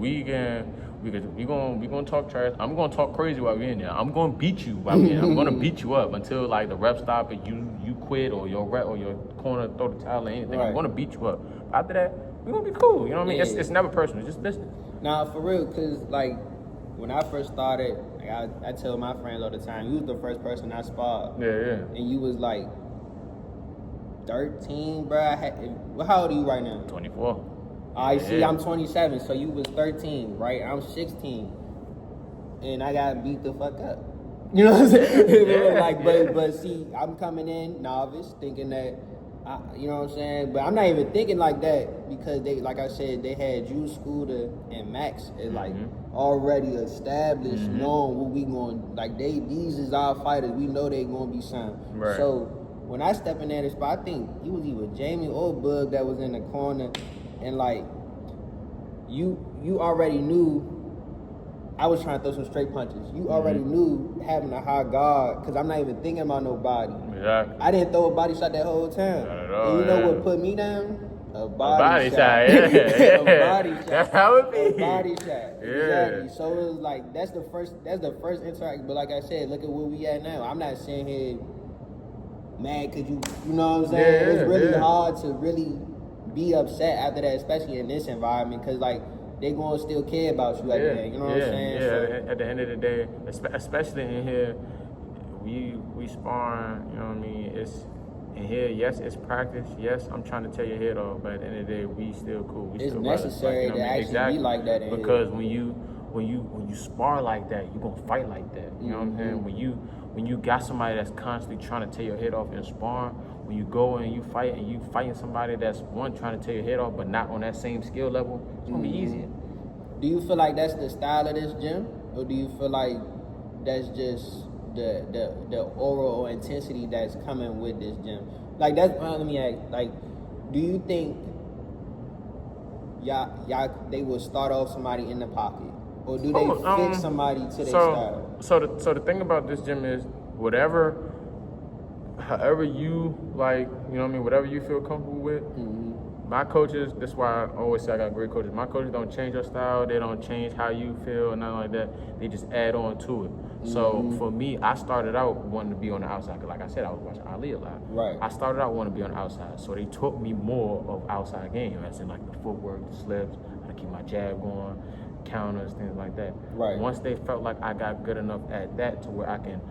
We gonna talk trash. I'm gonna talk crazy while we're in there. I'm gonna beat you while we're in there. I'm gonna beat you up until like the rep stop and you quit or your rep or your corner throw the towel or anything. Right. I'm gonna beat you up. After that, we're gonna be cool. You know what I mean? Yeah. It's never personal. It's just business. Nah, for real, cause like when I first started, like, I tell my friends all the time, you was the first person I sparred. Yeah. And you was like 13, bro. How old are you right now? 24. I see, I'm 27, so you was 13, right? I'm 16, and I got beat the fuck up. You know what I'm saying? Yeah. Like, but see, I'm coming in novice, thinking that, you know what I'm saying? But I'm not even thinking like that because they, like I said, they had you, Scooter, and Max as like already established, knowing what we going. Like these is our fighters. We know they gonna be signed. Right. So when I step in that spot, I think it was either Jamie or Bug that was in the corner. And like, you already knew I was trying to throw some straight punches. You already knew having a high guard, because I'm not even thinking about nobody. Exactly. I didn't throw a body shot that whole time. Not at all, And you know what put me down? A shot. body shot. Yeah. A body shot. That's how it be. A body shot. Yeah. Exactly. So it was like, that's the first interaction. But like I said, look at where we at now. I'm not sitting here mad because you know what I'm saying? Yeah, it's really hard to really be upset after that, especially in this environment, because like they gonna still care about you at the end. You know what I'm saying? Yeah. So, At the end of the day, especially in here, we sparring. You know what I mean? It's in here. Yes, it's practice. Yes, I'm trying to tear your head off, but at the end of the day, we still cool. We it's still necessary brothers. Like, you know to actually be like that in because here. when you spar like that, you gonna fight like that. You know what I'm saying? When you got somebody that's constantly trying to tear your head off in sparring, when you go and you fight and you fighting somebody that's trying to tear your head off but not on that same skill level, it's gonna be easier. Do you feel like that's the style of this gym, or do you feel like that's just the aura or intensity that's coming with this gym? Like that's let me ask. Like, do you think y'all they will start off somebody in the pocket, or do they fit somebody to their style? So the thing about this gym is however you like, you know what I mean, whatever you feel comfortable with. My coaches, that's why I always say I got great coaches. My coaches don't change your style. They don't change how you feel or nothing like that. They just add on to it. So for me, I started out wanting to be on the outside. Cause like I said, I was watching Ali a lot. Right. I started out wanting to be on the outside. So they taught me more of outside game, as in like the footwork, the slips, how to keep my jab going, counters, things like that. Right. Once they felt like I got good enough at that to where I can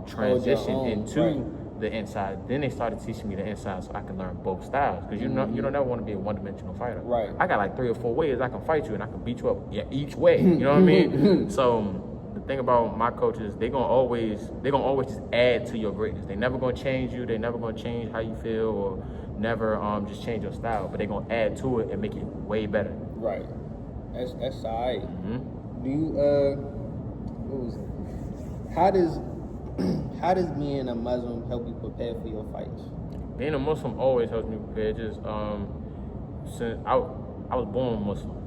transition into the inside, then they started teaching me the inside so I can learn both styles. Because you don't never want to be a one-dimensional fighter. Right. I got like 3 or 4 ways I can fight you and I can beat you up each way. You know what I mean? So the thing about my coaches, they gonna always just add to your greatness. They never gonna change you. They never gonna change how you feel or never just change your style. But they gonna add to it and make it way better. Right. That's all right. Do you what was it? How does being a Muslim help you prepare for your fights? Being a Muslim always helps me prepare. Just since I was born Muslim,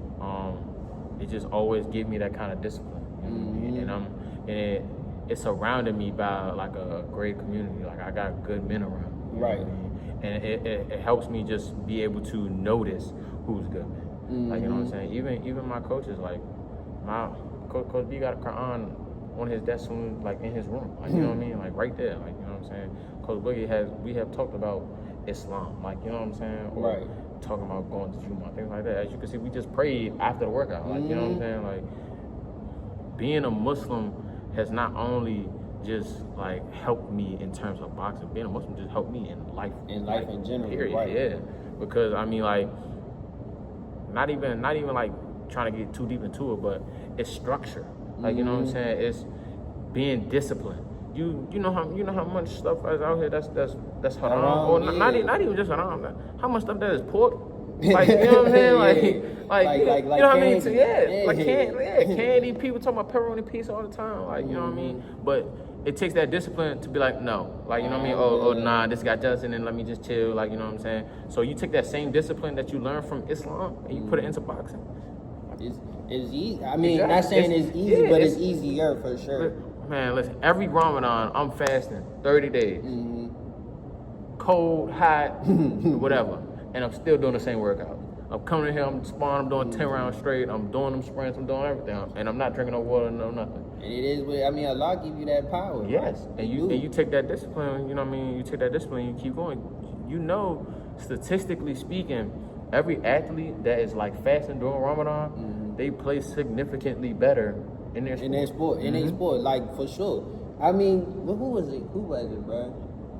it just always gave me that kind of discipline. You know what I mean? And it surrounded me by like a great community. Like I got good men around me. Right. You know what I mean? And it helps me just be able to notice who's good men. Like, you know what I'm saying? Even my coaches, like my Coach B got a Quran on his desk, like in his room, like, you know what I mean, like right there, like, you know what I'm saying. Coach Boogie we have talked about Islam, like, you know what I'm saying, or talking about going to Jumu'ah, things like that. As you can see, we just prayed after the workout, like, you know what I'm saying, like being a Muslim has not only just like helped me in terms of boxing. Being a Muslim just helped me in life in general, period. right? Yeah, because I mean, like, not even like trying to get too deep into it, but it's structure. Like, you know what I'm saying? It's being disciplined. you know how much stuff is out here that's haram, Haram, or yeah. not even just haram. How much stuff that is pork. Like, you know what I'm saying? Like you know how many? candy. Candy. People talk about pepperoni pizza all the time. Like, you know what I mean? But it takes that discipline to be like, no. Like, you know what I mean? Oh, nah, this got Justin, and let me just chill. Like, you know what I'm saying? So you take that same discipline that you learned from Islam and you put it into boxing. It's easy. I mean, not saying it's easy, but it's easier for sure. Man, listen, every Ramadan, I'm fasting 30 days. Cold, hot, whatever. And I'm still doing the same workout. I'm coming in here, I'm sparring, I'm doing 10 rounds straight, I'm doing them sprints, I'm doing everything. And I'm not drinking no water, no nothing. And it is what, I mean, Allah give you that power. Yes. Right? And you take that discipline, you know what I mean? You take that discipline, you keep going. You know, statistically speaking, every athlete that is like fasting during Ramadan, they play significantly better in their sport. In their sport, like for sure. I mean, who was it, bro?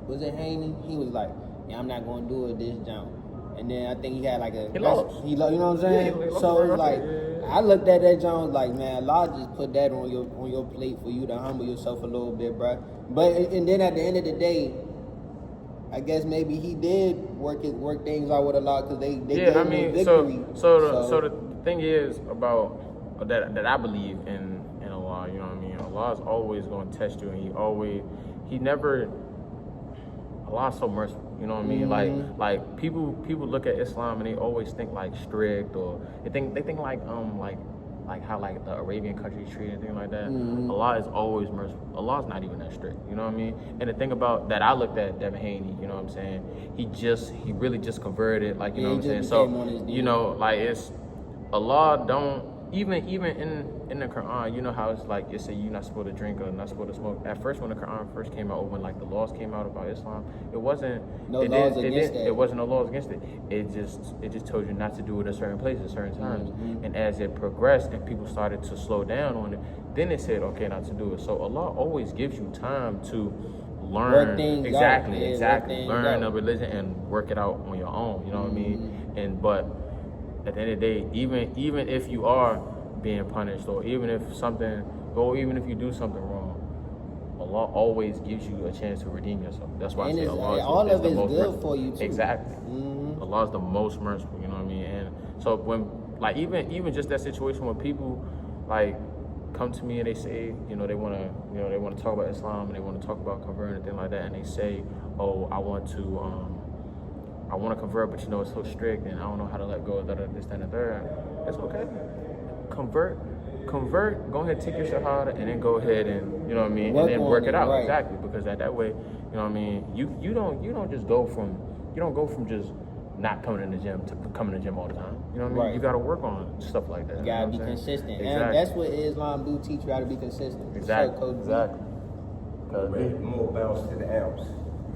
Was it Haney? He was like, yeah, I'm not gonna do it this jump. And then I think he had like a... He lost. You know what I'm saying? Yeah, so it's like, I looked at that Jones like, man, Allah just put that on your plate for you to humble yourself a little bit, bro. But and then at the end of the day, I guess maybe he did work things out with Allah because they gave him victory. So the thing is about that I believe in Allah. You know what I mean? Allah is always going to test you, and Allah's so merciful. You know what I mean? Like people look at Islam and they always think like strict, or they think like how like the Arabian countries treat and things like that. Allah is always merciful. Allah's not even that strict. You know what I mean? And the thing about that, I looked at Devin Haney. You know what I'm saying? He really just converted. Like, you know what I'm saying? So you know, like, it's Allah don't even in the Quran. You know how it's like it say you're not supposed to drink or not supposed to smoke. At first, when the Quran first came out, or when like the laws came out about Islam, it wasn't It wasn't no laws against it. It just told you not to do it at certain places, certain times. And as it progressed and people started to slow down on it, then it said okay not to do it. So Allah always gives you time to learn exactly learn a religion and work it out on your own. You know what I mean? But at the end of the day, even if you are being punished, or even if you do something wrong, Allah always gives you a chance to redeem yourself. That's why I say Allah is the most merciful. For you too. Exactly. Allah is the most merciful. You know what I mean? And so when like even just that situation when people like come to me and they say, you know, they want to talk about Islam and they want to talk about converting and things like that, and they say, oh, I want to convert, but you know it's so strict and I don't know how to let go of that, this, that, and the third. It's okay. Convert. Go ahead, take your shahada, and then go ahead and you know what I mean, and then work it out. Right. Exactly, because that way, you know what I mean. You don't just go from just not coming in the gym to coming to the gym all the time. You know what I mean? Right. You got to work on stuff like that. You got to be consistent, exactly. And that's what Islam do teach you how to be consistent. Exactly. More bounce to the Alps.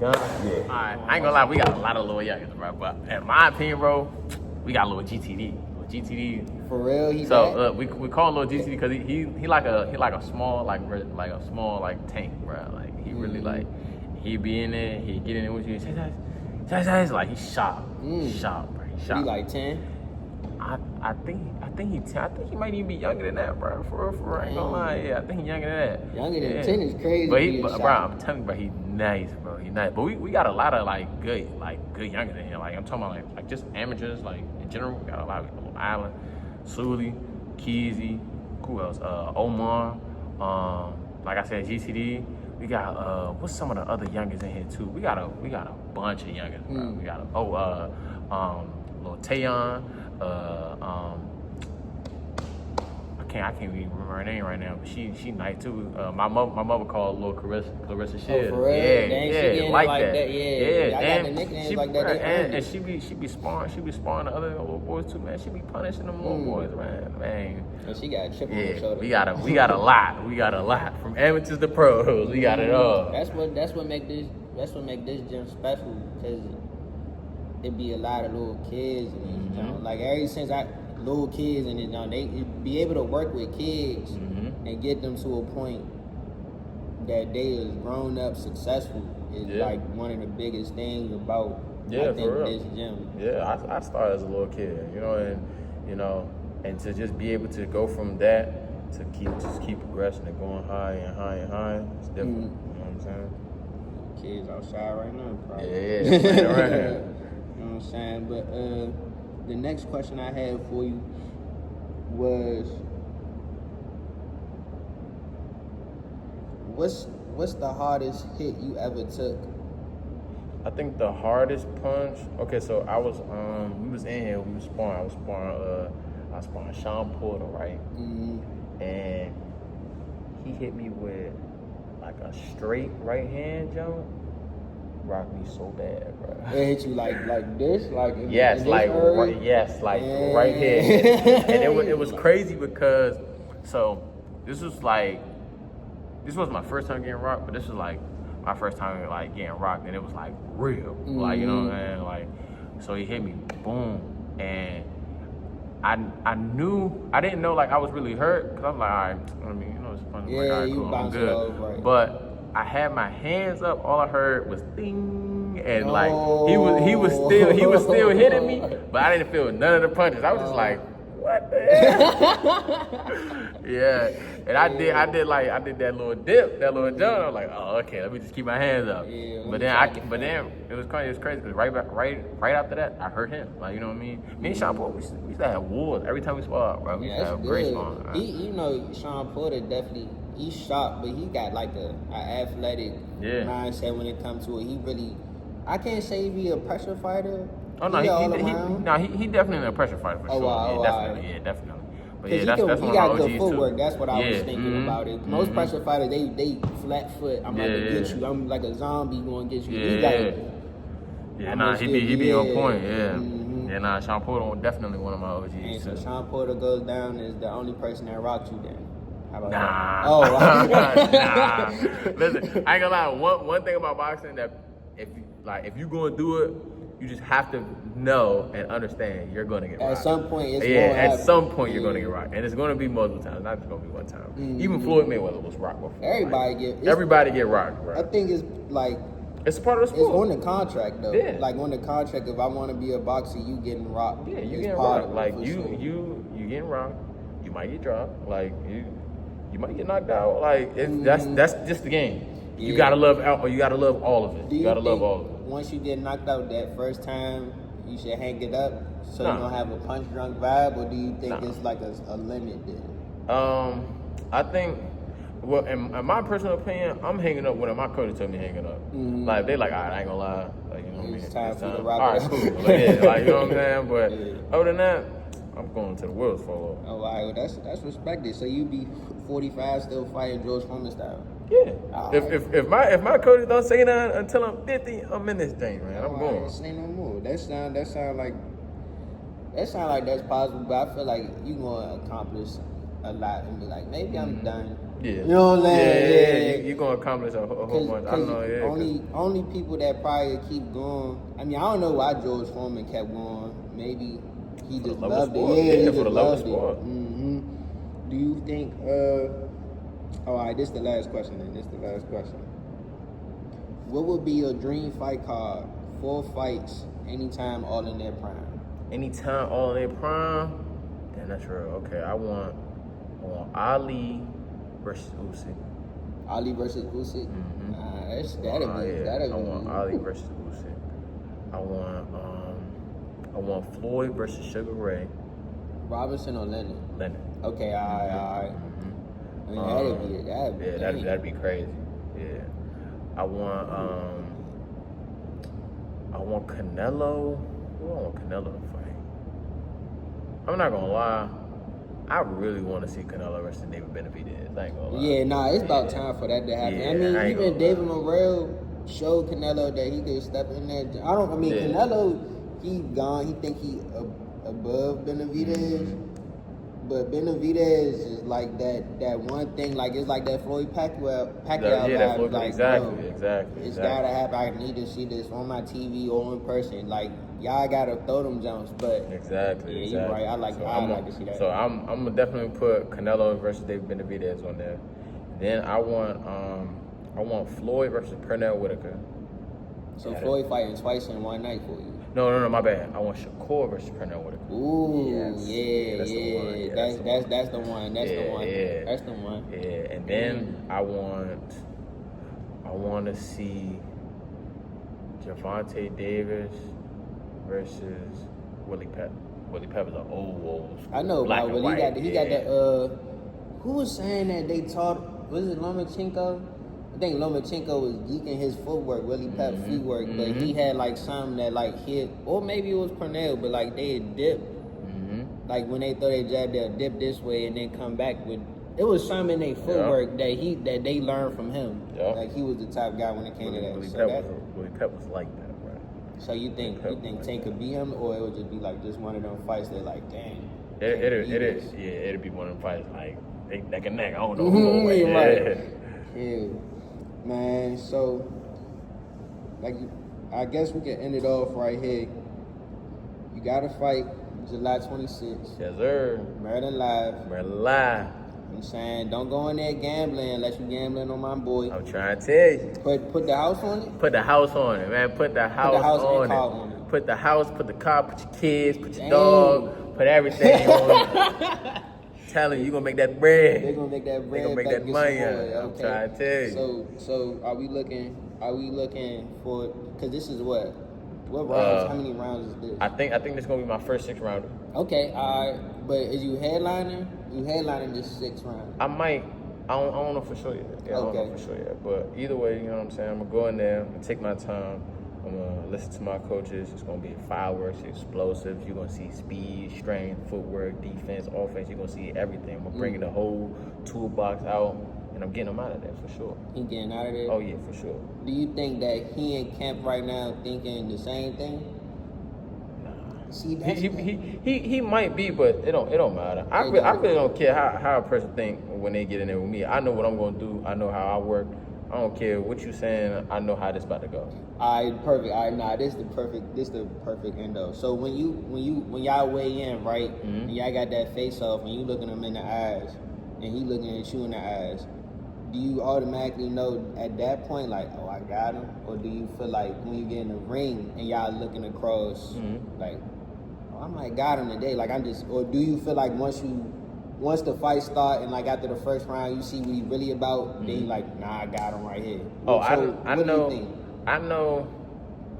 Yeah. Alright, I ain't gonna lie, we got a lot of little youngins, bro. But in my opinion, bro, we got a little GTD. For real, we call him little GTD because he like a small tank, bro. Like he really like he be in there, he get in there with you. It's like he's sharp, bro. He's sharp. He like 10. I think he might even be younger than that, bro. For real, I ain't gonna lie. Yeah, I think he's younger than that. Younger than 10 is crazy. But bro, I'm telling you, bro, he's nice, bro. He's nice. But we got a lot of like good youngers in here. Like I'm talking about like just amateurs, like in general. We got a lot of Long Island, Sully, Keezy, who else? Omar. Like I said, GCD. We got what's some of the other youngers in here too? We got a bunch of youngers, bro. We got little Tayon. I can't even remember her name right now, but she nice too. My mother called little Clarissa Shedd. Oh, for real? Yeah, like that. Yeah. I got the nicknames like that. And she be sparring the other little boys too, man. She be punishing them little boys, man. And she got a chip on her shoulder. We got a lot. We got a lot from amateurs to pros. We got it all. That's what make this gym special, because it be a lot of little kids in this gym. Like ever since little kids and they be able to work with kids and get them to a point that they is grown up successful is like one of the biggest things about I think this gym. Yeah, I started as a little kid, and to just be able to go from that to keep progressing and going high and high and high, it's different. You know what I'm saying? Kids outside right now, probably. Yeah, right. You know what I'm saying? But the next question I had for you was, what's the hardest hit you ever took? I think the hardest punch. Okay, so I was we was in here, we was sparring. I was sparring Sean Porter, right? And he hit me with like a straight right hand jump. Rocked me so bad, bro. It hit you like this, like yes, in like right, right here. And it was crazy because this was my first time getting rocked, but this was like my first time like getting rocked, and it was like real, like you know what I'm saying, like. So he hit me, boom, and I didn't know like I was really hurt, because I'm like, all right, I mean, you know, it's funny, like, all right, cool, I'm good, right. But I had my hands up, all I heard was ding, and like he was still hitting me, but I didn't feel none of the punches. I was just like, what the hell? Yeah, and I did that little dip, that little jump. I was like, oh, okay, let me just keep my hands up. Yeah, but then it was crazy because right after that, I hurt him. Like, you know what I mean? Me and Sean Porter, we used to have wars every time we sparred, bro. We used to have great sparring. You know, Sean Porter definitely, he's sharp, but he got like an athletic mindset when it comes to it. He really, I can't say he a pressure fighter. Oh no, he definitely a pressure fighter for sure. Definitely. But yeah, that's one of my OGs too. He got good footwork. That's what I was thinking about it. Most pressure fighters, they flat foot. I'm like to get you. I'm like a zombie going to get you. He be on point. Yeah, Sean Porter definitely one of my OGs. And so Sean Porter goes down as the only person that rocked you then. How about that? Oh, nah. Listen, I ain't gonna lie. One thing about boxing that if you gonna do it, you just have to know and understand you're gonna get rocked. At some point, you're gonna get rocked, and it's gonna be multiple times, not just gonna be one time. Even Floyd Mayweather was rocked before. Everybody get rocked, bro. I think it's like it's a part of the sport. It's on the contract though. Yeah. Like on the contract, if I want to be a boxer, you getting rocked. Yeah, you getting rocked. Like you getting rocked. You might get dropped. Like you might get knocked out. Like that's just the game. Yeah. You gotta love all of it. You gotta love all of it. Once you get knocked out that first time, you should hang it up so you don't have a punch drunk vibe, or do you think it's like a limit then? I think, well, in my personal opinion, I'm hanging up when my coach told me hanging up. Like they like, all right, I ain't gonna lie, like you know what I mean. It's time for the rock. All right, cool. Like, yeah, like you know what I'm saying. But other than that, I'm going to the wheels for a little. Oh, all right, well, that's respected. So you be 45 still fighting George Foreman style? Yeah. If my coach don't say that until I'm 50, I'm in this thing, man. I'm going. Say no more. That sound like that's possible, but I feel like you gonna accomplish a lot and be like, maybe I'm done. Yeah. You know what I'm saying? Yeah. You're gonna accomplish a whole bunch. I know. Yeah. Only people that probably keep going. I mean, I don't know why George Foreman kept going. Maybe he just loved it. Yeah, for the love of sport. Do you think? All right, this is the last question. What would be your dream fight card? 4 fights, anytime, all in their prime. Anytime, all in their prime. Damn, that's real. Okay, I want Ali versus Usyk. Ali versus Usyk. That'll be. I want Ali versus Usyk. I want Floyd versus Sugar Ray. Robinson or Leonard? Leonard. Okay, all right. I mean, that'd be crazy. Yeah. I want Canelo. Who I want Canelo to fight? I'm not gonna lie. I really want to see Canelo versus David Benavidez. I ain't gonna lie. Yeah, it's about time for that to happen. Yeah, I mean, even David Morrell showed Canelo that he could step in there. Canelo, he gone. He think he above Benavidez. But Benavidez is like that one thing, like it's like that Floyd Pacquiao vibe. Like, exactly. It's gotta happen. I need to see this on my TV or in person. Like y'all gotta throw them jumps, but exactly. You're right. I like to see that. So I'm gonna definitely put Canelo versus David Benavidez on there. Then I want Floyd versus Pernell Whitaker. So Floyd fighting twice in one night for you. No, my bad. I want Shakur versus Pernell Whitaker. Ooh, Yes. yeah, That's the yeah. one. Yeah, That's the one. That's the one. Yeah. That's the one. Yeah, and then I want to see Javante Davis versus Willie Pep. Willie Pep is an old I know, black bro, and but white. he got that. Who was saying that they taught? Was it Lomachenko? I think Lomachenko was geeking his footwork, Willie Pep footwork, but he had like some that like hit, or maybe it was Pernell, but like they had dipped. Like when they throw their jab, they'll dip this way and then come back with. It was some in their footwork that they learned from him. Yep. Like he was the top guy when it came to that. Willie So Pep was like that, bro. So you think Tank could beat him, or it would just be like just one of them fights that like, dang. It is. Yeah, it'd be one of them fights like they neck and neck. I don't know who gonna win. Right. Yeah, man. So, like, I guess we can end it off right here. You got to fight July 26th. Yes, sir. Maryland Live. Maryland Live. I'm saying, don't go in there gambling unless you gambling on my boy. I'm trying to tell you. Put the house on it. Put the house on it, man. Put the house, and car on on it. it. Put the house, put the car, put your kids, put your Dang. dog, put everything on it. Telling you, you're gonna make that bread. They're gonna make that bread. They gonna make back, that get money. some more. I'm trying to tell you. So are we looking for? Because this is what rounds? How many rounds is this? I think this is gonna be my first 6 rounder. Okay, all right. But is you headlining? You headlining this 6 round? I might. I don't know for sure yet. Yeah, I don't know for sure yet. But either way, you know what I'm saying. I'm gonna go in there. I'm gonna take my time. I'm gonna listen to my coaches. It's gonna be fireworks, explosives. You're gonna see speed, strength, footwork, defense, offense. You're gonna see everything. I'm gonna bring the whole toolbox out, and I'm getting them out of there for sure. He getting out of there? Oh yeah, for sure. Do you think that he and Kemp right now thinking the same thing? See, that's He might be, but it don't matter. I really don't care how a person think when they get in there with me. I know what I'm gonna do. I know how I work. I don't care what you saying. I know how this about to go. All right, perfect. All right, nah, this the perfect endo. So when y'all weigh in, right, and y'all got that face off, and you looking him in the eyes, and he looking at you in the eyes, do you automatically know at that point, like, oh, I got him? Or do you feel like when you get in the ring and y'all looking across, like, oh, I might got him today, like or do you feel like once the fight start and like after the first round you see what he really about, then you like, nah, I got him right here. Oh, so I what know. Do you think? I know.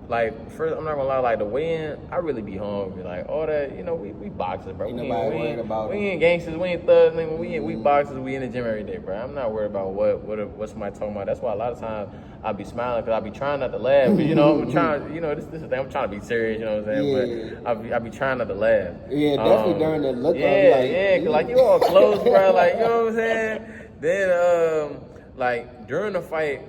Like, first, I'm not gonna lie, like, the weigh-in, I really be hungry. Like, all that, you know, we boxers, bro. Ain't nobody worried about we it. ain't gangsters, we ain't thugs, nigga. We boxers, we in the gym every day, bro. I'm not worried about what somebody talking about. That's why a lot of times I be smiling, because I be trying not to laugh. But, you know, I'm trying, you know, this is the thing, I'm trying to be serious, you know what I'm saying? Yeah. But I be trying not to laugh. Yeah, definitely during the look Yeah, cause like, you all close, bro. Like, you know what I'm saying? Then, like, during the fight,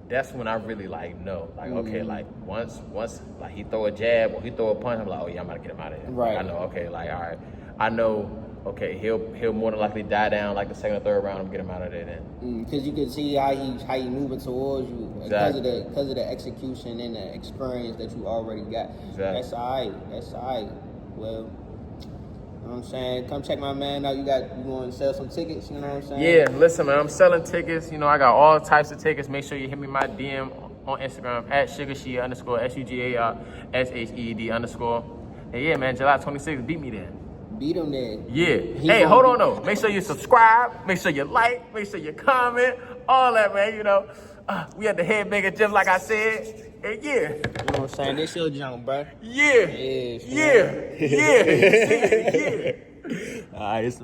that's when I really like know, like, okay, like once like he throw a jab or he throw a punch, I'm like, oh yeah, I'm about to get him out of here. Right. I know, okay, like, all right, I know, okay, he'll more than likely die down like the second or third round. I'm gonna get him out of there then. Because you can see how he moving towards you because Exactly. of the execution and the experience that you already got. Exactly. That's all right. Well, you know what I'm saying? Come check my man out. You want to sell some tickets, you know what I'm saying? Yeah, listen, man, I'm selling tickets. You know, I got all types of tickets. Make sure you hit me my DM on Instagram at SugarSheed _SUGARSHEED_. And yeah, man, July 26th, beat me there. Beat him there. Yeah. Hey, hold on though. Make sure you subscribe. Make sure you like. Make sure you comment. All that, man. You know, we at the Headbanger Gym, like I said. And yeah. You know what I'm saying? This your jump, bro. Yeah. Yeah. Yeah. Yeah. Yeah. All right, it's